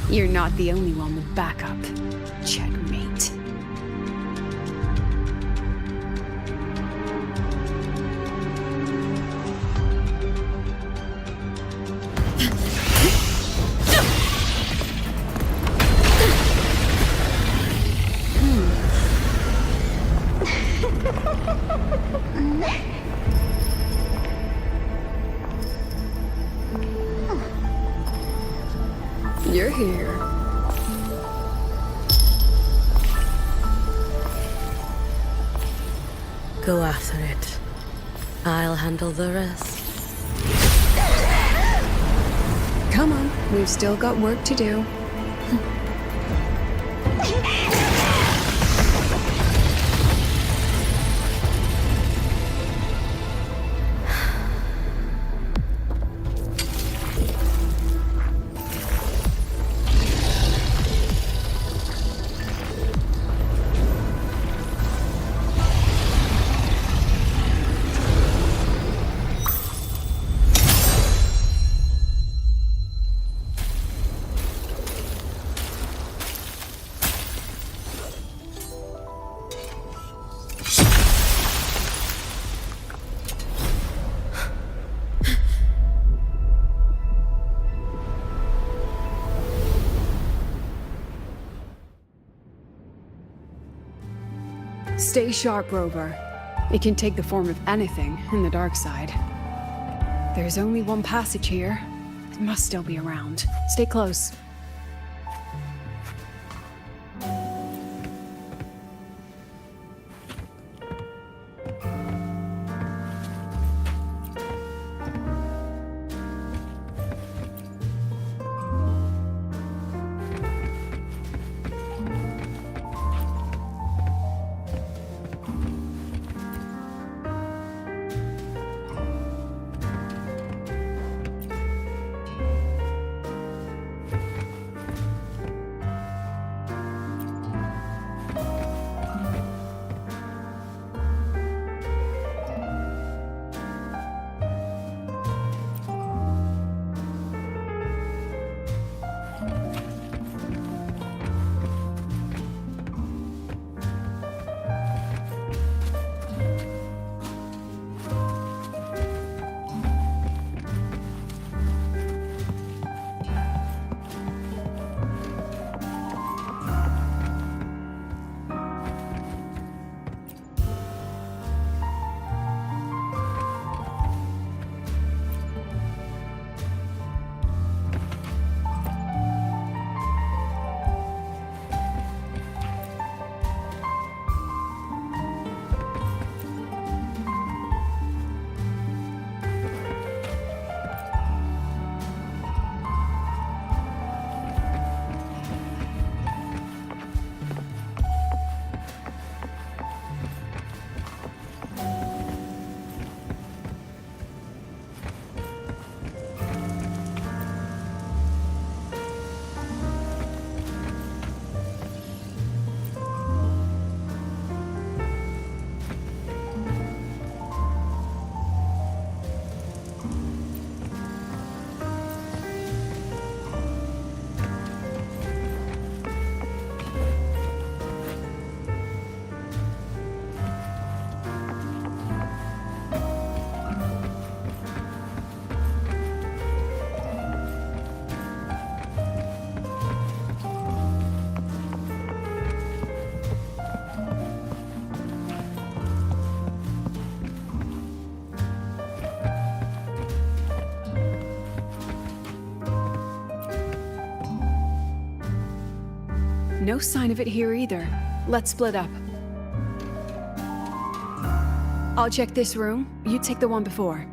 You're not the only one with backup. Checkmate. You're here. Go after it. I'll handle the rest. Come on, we've still got work to do. Stay sharp, Rover. It can take the form of anything in the dark side. There's only one passage here. It must still be around. Stay close. No sign of it here either. Let's split up. I'll check this room. You take the one before.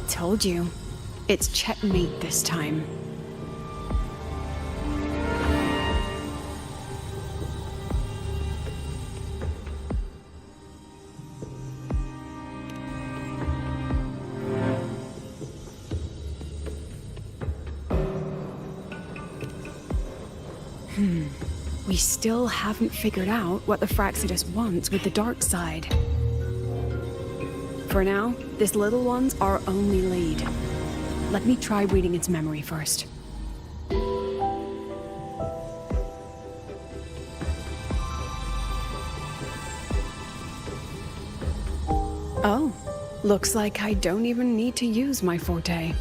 Told you. It's checkmate this time. We still haven't figured out what the Fraxidus wants with the dark side. For now, this little one's our only lead. Let me try reading its memory first. Oh, looks like I don't even need to use my forte.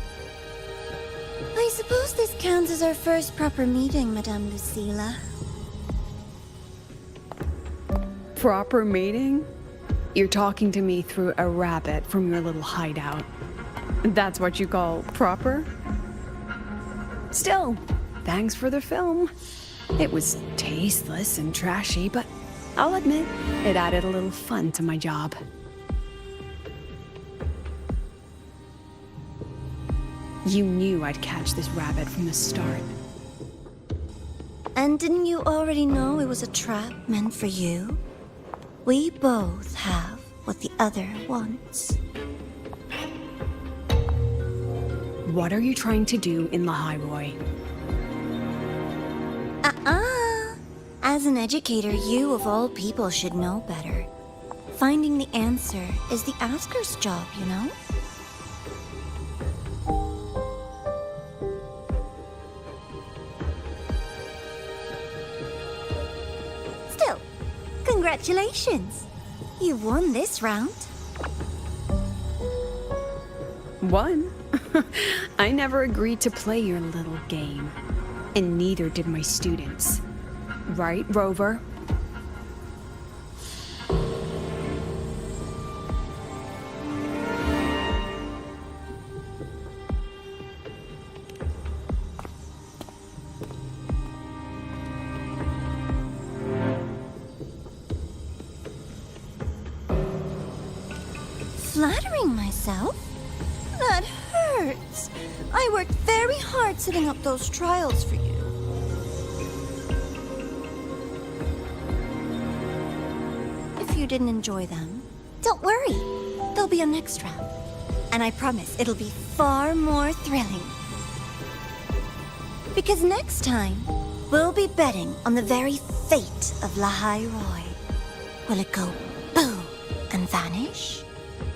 I suppose this counts as our first proper meeting, Madame Lucilla. Proper meeting? You're talking to me through a rabbit from your little hideout. That's what you call proper? Still, thanks for the film. It was tasteless and trashy, but I'll admit, it added a little fun to my job. You knew I'd catch this rabbit from the start. And didn't you already know it was a trap meant for you? We both have what the other wants. What are you trying to do in Lahai? As an educator, you of all people should know better. Finding the answer is the asker's job, you know? Still, congratulations! You've won this round. Won? I never agreed to play your little game. And neither did my students. Right, Rover? Flattering myself? That hurts. I worked very hard setting up those trials for you. If you didn't enjoy them, don't worry. There'll be a next round. And I promise it'll be far more thrilling. Because next time, we'll be betting on the very fate of Lahai Roy. Will it go boom and vanish?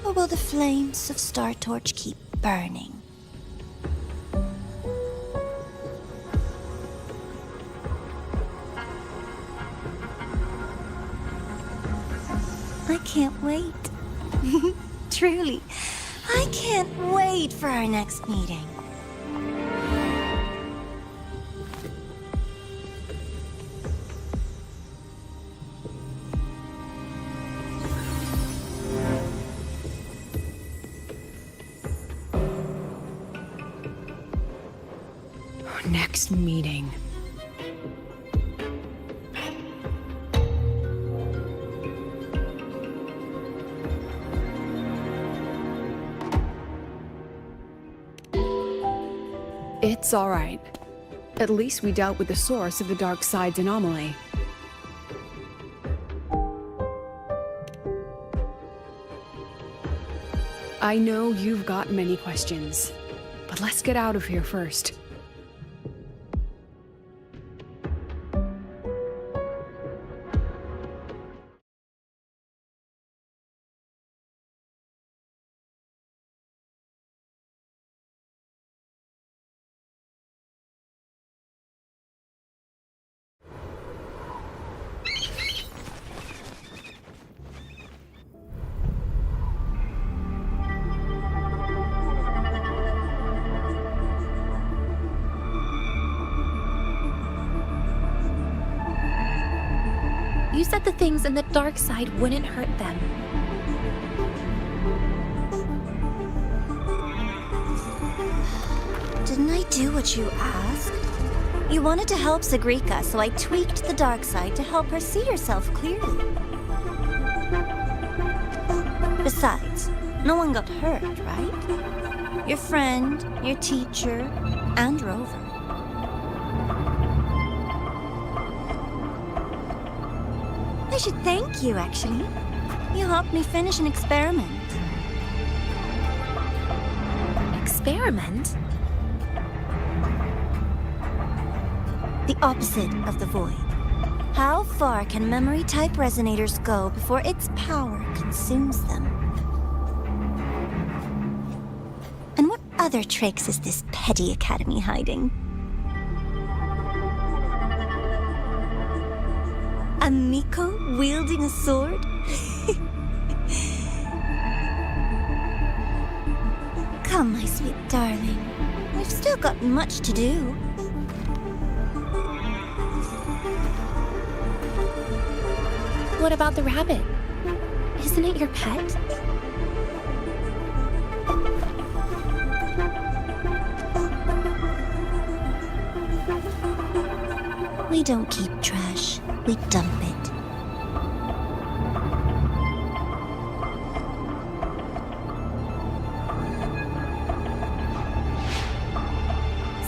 Or will the flames of Star Torch keep burning? I can't wait. Truly, I can't wait for our next meeting. next meeting. It's all right. At least we dealt with the source of the dark side's anomaly. I know you've got many questions, but let's get out of here first. You said the things in the dark side wouldn't hurt them. Didn't I do what you asked? You wanted to help Sagrika, so I tweaked the dark side to help her see herself clearly. Besides, no one got hurt, right? Your friend, your teacher, and Rover. I should thank you, actually. You helped me finish an experiment. Experiment? The opposite of the void. How far can memory-type resonators go before its power consumes them? And what other tricks is this petty academy hiding? A Miko wielding a sword? Come, my sweet darling. We've still got much to do. What about the rabbit? Isn't it your pet? We don't keep trash. We dump it.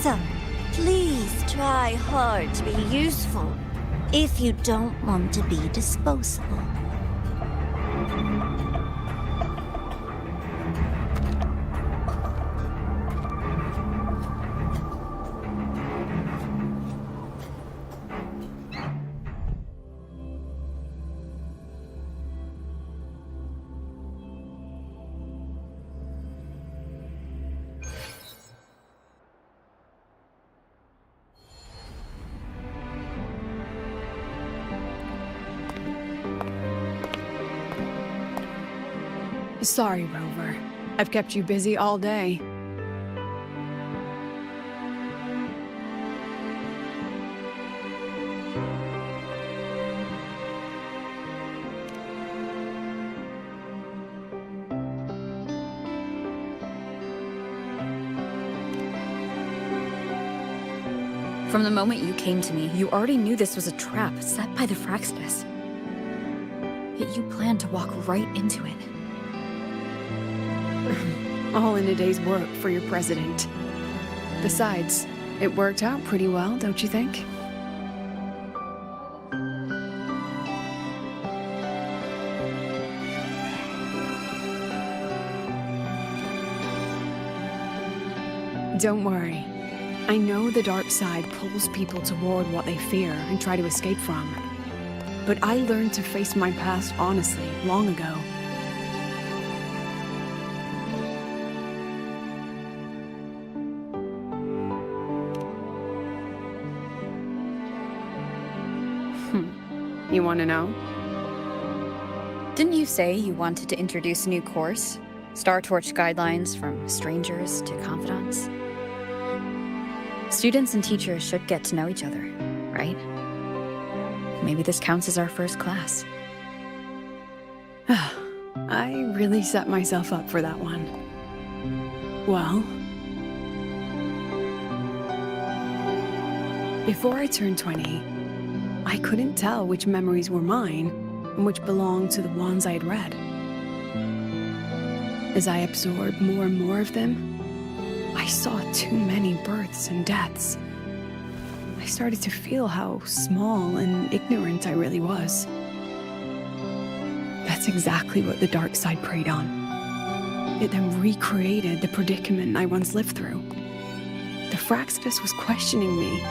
So, please try hard to be useful if you don't want to be disposable. Sorry, Rover. I've kept you busy all day. From the moment you came to me, you already knew this was a trap set by the Fraxtus. Yet you planned to walk right into it. All in a day's work for your president. Besides, it worked out pretty well, don't you think? Don't worry. I know the dark side pulls people toward what they fear and try to escape from. But I learned to face my past honestly long ago. You want to know? Didn't you say you wanted to introduce a new course? Star Torch guidelines from strangers to confidants? Students and teachers should get to know each other, right? Maybe this counts as our first class. I really set myself up for that one. Well, Before I turned 20, I couldn't tell which memories were mine and which belonged to the ones I had read. As I absorbed more and more of them, I saw too many births and deaths. I started to feel how small and ignorant I really was. That's exactly what the dark side preyed on. It then recreated the predicament I once lived through. The Fraxidus was questioning me,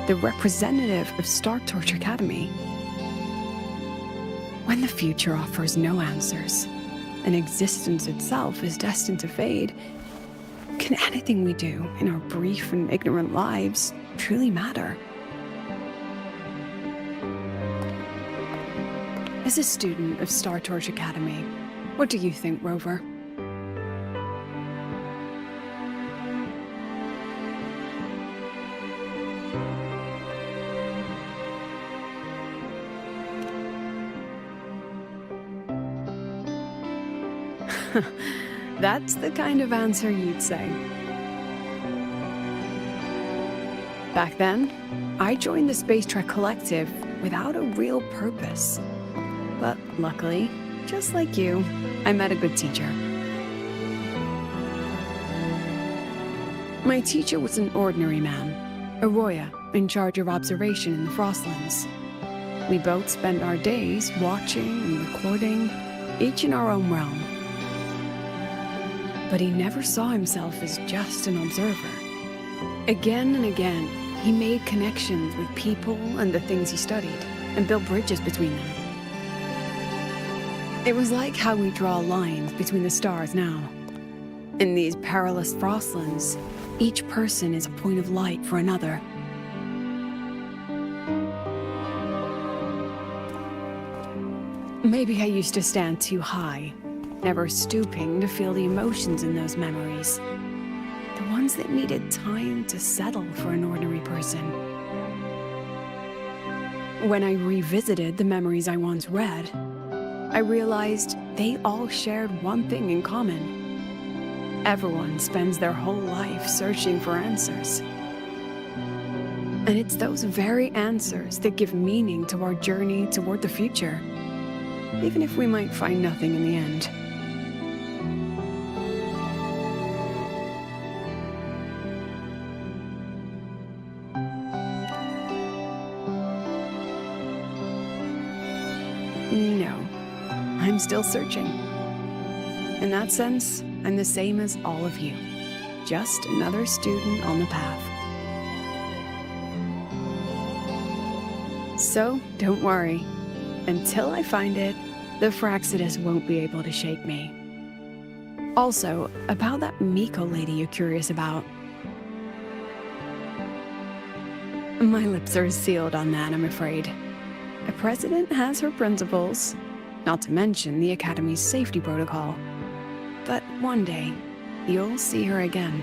the representative of Star Torch Academy. When the future offers no answers, and existence itself is destined to fade, can anything we do in our brief and ignorant lives truly matter? As a student of Star Torch Academy, what do you think, Rover? That's the kind of answer you'd say. Back then, I joined the Space Trek Collective without a real purpose. But luckily, just like you, I met a good teacher. My teacher was an ordinary man, a Roya in charge of observation in the Frostlands. We both spent our days watching and recording, each in our own realm. But he never saw himself as just an observer. Again and again, he made connections with people and the things he studied, and built bridges between them. It was like how we draw lines between the stars now. In these perilous Frostlands, each person is a point of light for another. Maybe I used to stand too high, never stooping to feel the emotions in those memories. The ones that needed time to settle for an ordinary person. When I revisited the memories I once read, I realized they all shared one thing in common. Everyone spends their whole life searching for answers. And it's those very answers that give meaning to our journey toward the future, even if we might find nothing in the end. No, I'm still searching. In that sense, I'm the same as all of you. Just another student on the path. So, don't worry. Until I find it, the Fraxidus won't be able to shake me. Also, about that Miko lady you're curious about. My lips are sealed on that, I'm afraid. A president has her principles, not to mention the Academy's safety protocol. But one day, you'll see her again.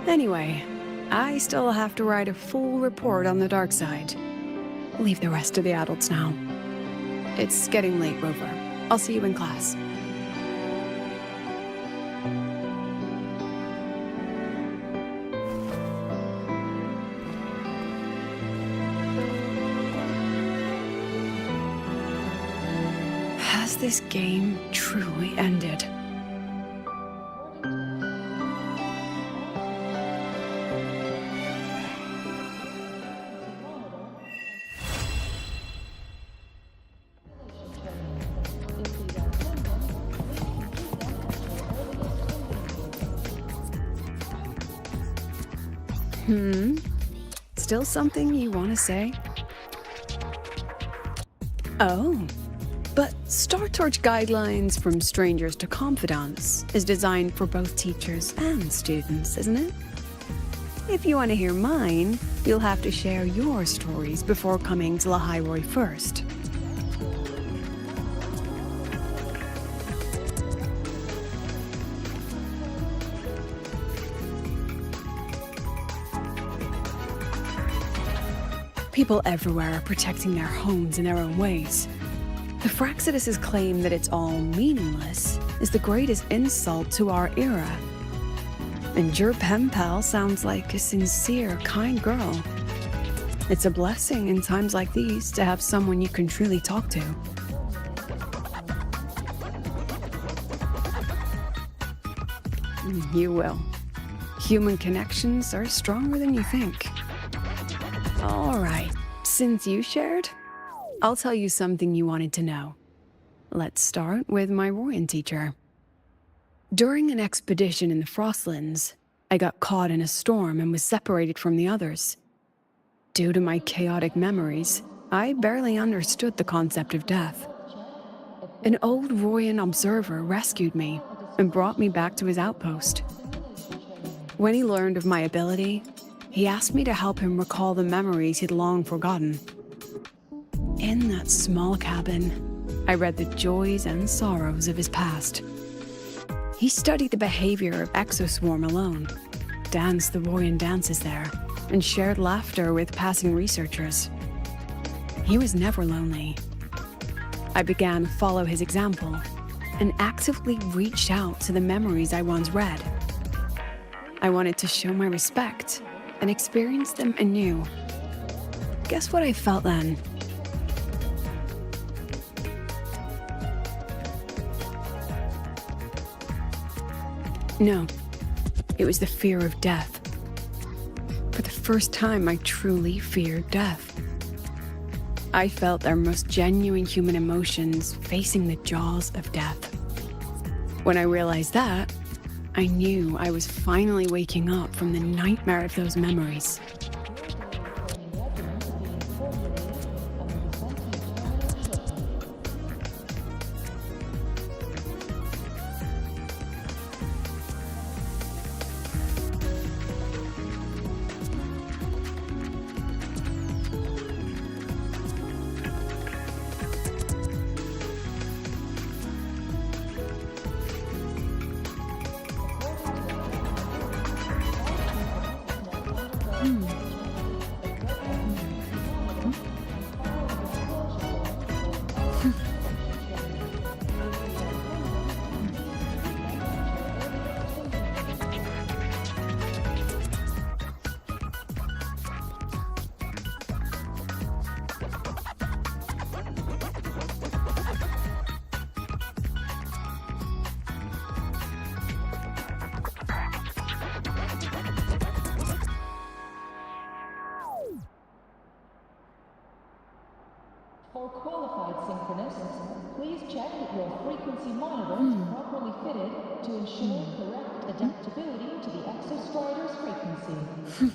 Anyway, I still have to write a full report on the dark side. Leave the rest to the adults now. It's getting late, Rover. I'll see you in class. Has this game truly ended? Still something you want to say? Oh, but Star Torch Guidelines from Strangers to Confidants is designed for both teachers and students, isn't it? If you want to hear mine, you'll have to share your stories before coming to Lahiroi first. People everywhere are protecting their homes in their own ways. The Fraxidus' claim that it's all meaningless is the greatest insult to our era. And your pen pal sounds like a sincere, kind girl. It's a blessing in times like these to have someone you can truly talk to. You will. Human connections are stronger than you think. All right, since you shared, I'll tell you something you wanted to know. Let's start with my Royan teacher. During an expedition in the Frostlands, I got caught in a storm and was separated from the others. Due to my chaotic memories, I barely understood the concept of death. An old Royan observer rescued me and brought me back to his outpost. When he learned of my ability, he asked me to help him recall the memories he'd long forgotten. In that small cabin, I read the joys and sorrows of his past. He studied the behavior of Exoswarm alone, danced the Royan dances there, and shared laughter with passing researchers. He was never lonely. I began to follow his example and actively reached out to the memories I once read. I wanted to show my respect and experience them anew. Guess what I felt then? No, it was the fear of death. For the first time, I truly feared death. I felt our most genuine human emotions facing the jaws of death. When I realized that, I knew I was finally waking up from the nightmare of those memories. For qualified synchronists, please check that your frequency monitors are properly fitted to ensure correct adaptability to the Exostrider's frequency.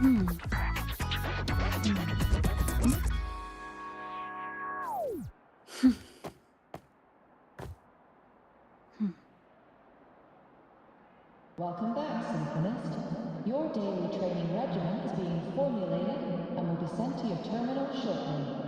Welcome back, Symphonist. Your daily training regimen is being formulated and will be sent to your terminal shortly.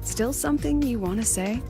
Still something you want to say?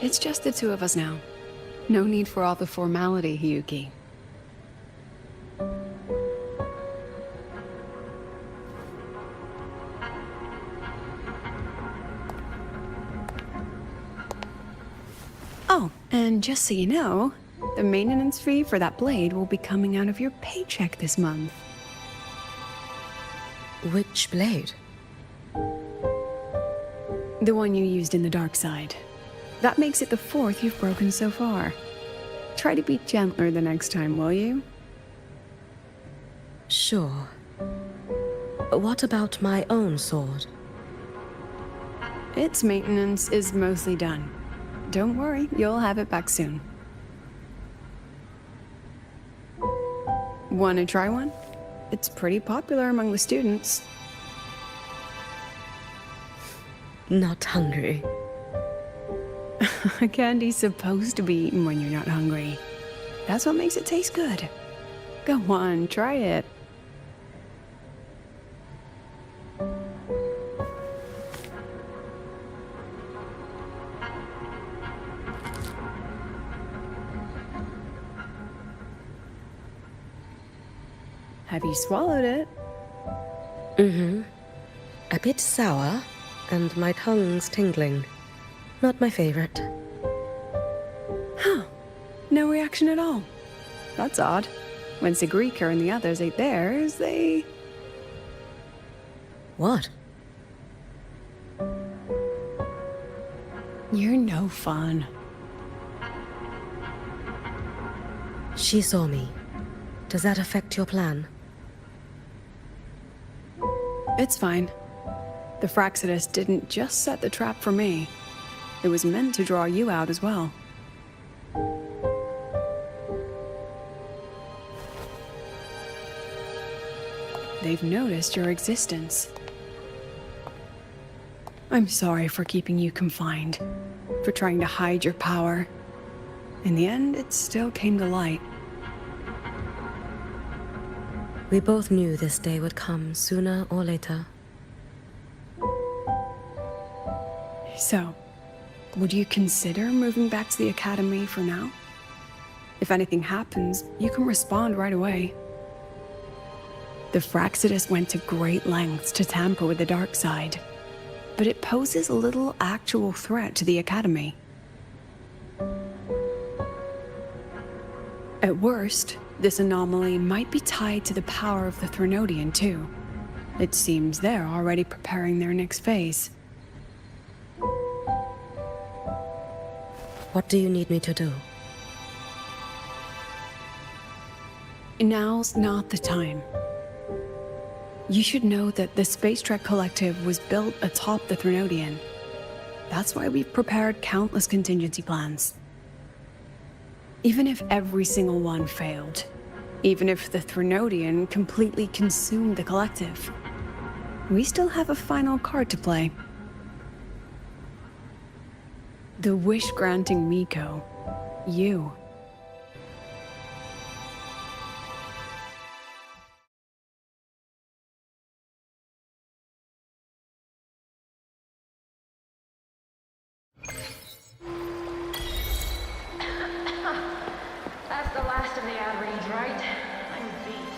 It's just the two of us now. No need for all the formality, Hiyuki. Oh, and just so you know, the maintenance fee for that blade will be coming out of your paycheck this month. Which blade? The one you used in the dark side. That makes it the 4th you've broken so far. Try to be gentler the next time, will you? Sure. What about my own sword? Its maintenance is mostly done. Don't worry, you'll have it back soon. Wanna try one? It's pretty popular among the students. Not hungry. Candy's supposed to be eaten when you're not hungry. That's what makes it taste good. Go on, try it. Have you swallowed it? Mm-hmm. A bit sour, and my tongue's tingling. Not my favorite. Huh. No reaction at all. That's odd. When Segue and the others ate theirs, they... What? You're no fun. She saw me. Does that affect your plan? It's fine. The Fraxidus didn't just set the trap for me. It was meant to draw you out as well. They've noticed your existence. I'm sorry for keeping you confined, for trying to hide your power. In the end, it still came to light. We both knew this day would come sooner or later. So, would you consider moving back to the academy for now? If anything happens, you can respond right away. The Fraxidus went to great lengths to tamper with the dark side, but it poses little actual threat to the academy. At worst, this anomaly might be tied to the power of the Threnodian too. It seems they're already preparing their next phase. What do you need me to do? Now's not the time. You should know that the Space Trek Collective was built atop the Threnodian. That's why we've prepared countless contingency plans. Even if every single one failed, even if the Threnodian completely consumed the Collective, we still have a final card to play. The wish-granting Miko. You. That's the last of the ad reads, right? I'm beat.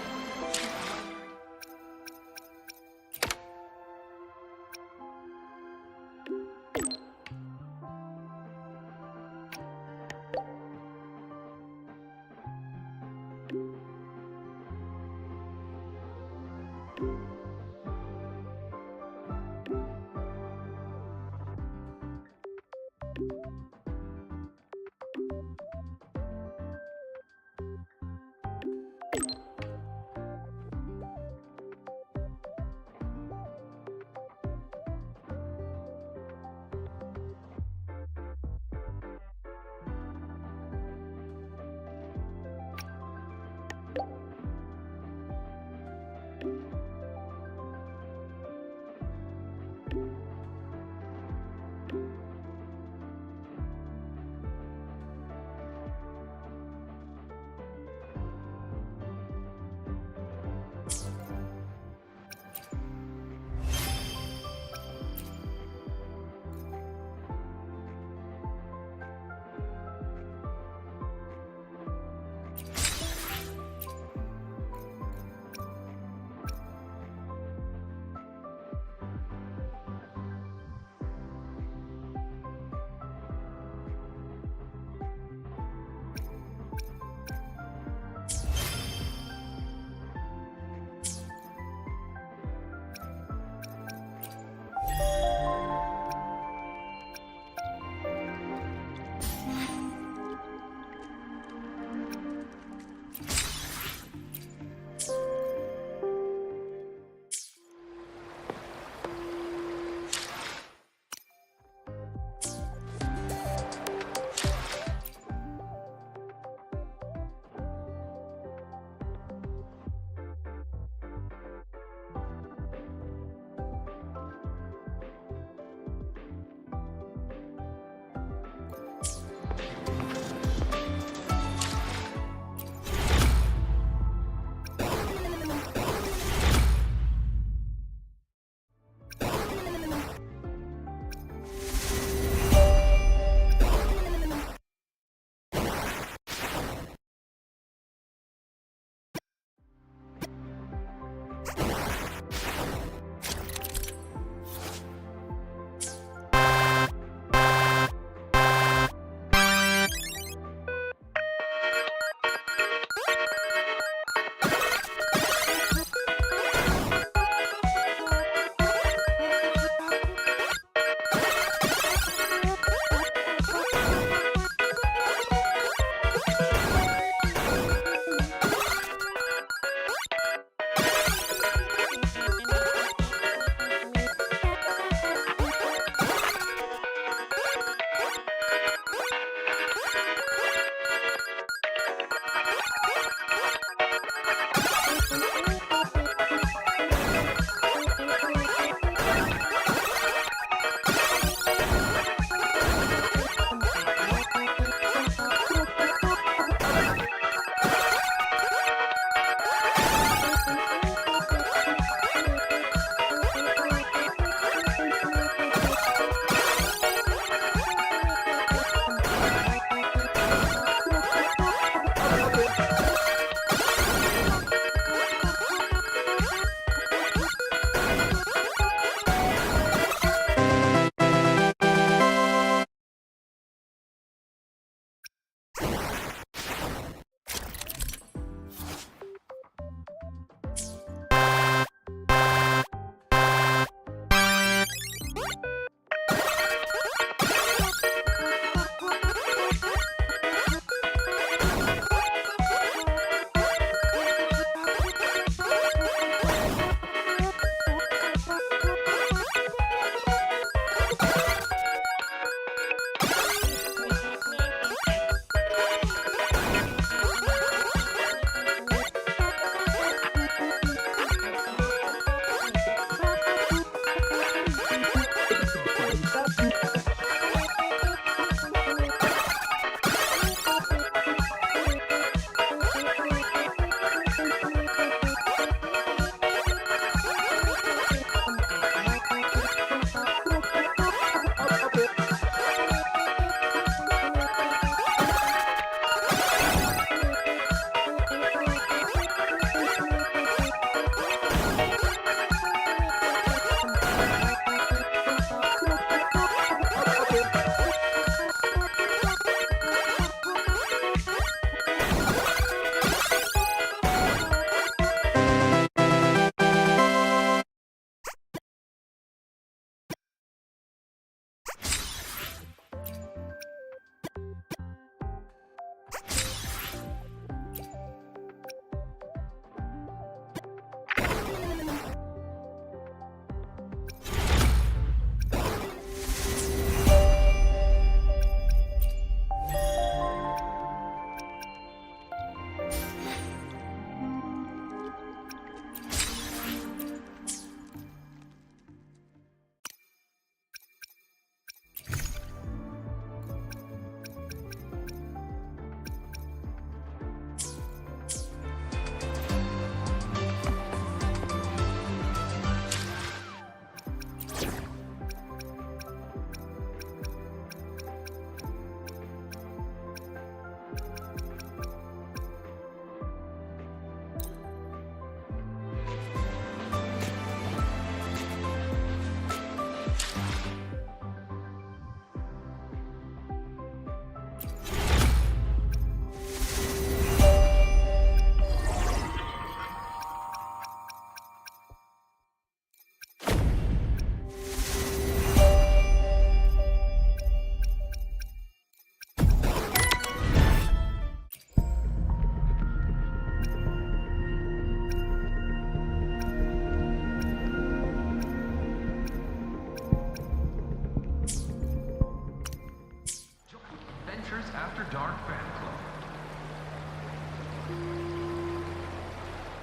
After Dark Fan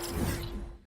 Club.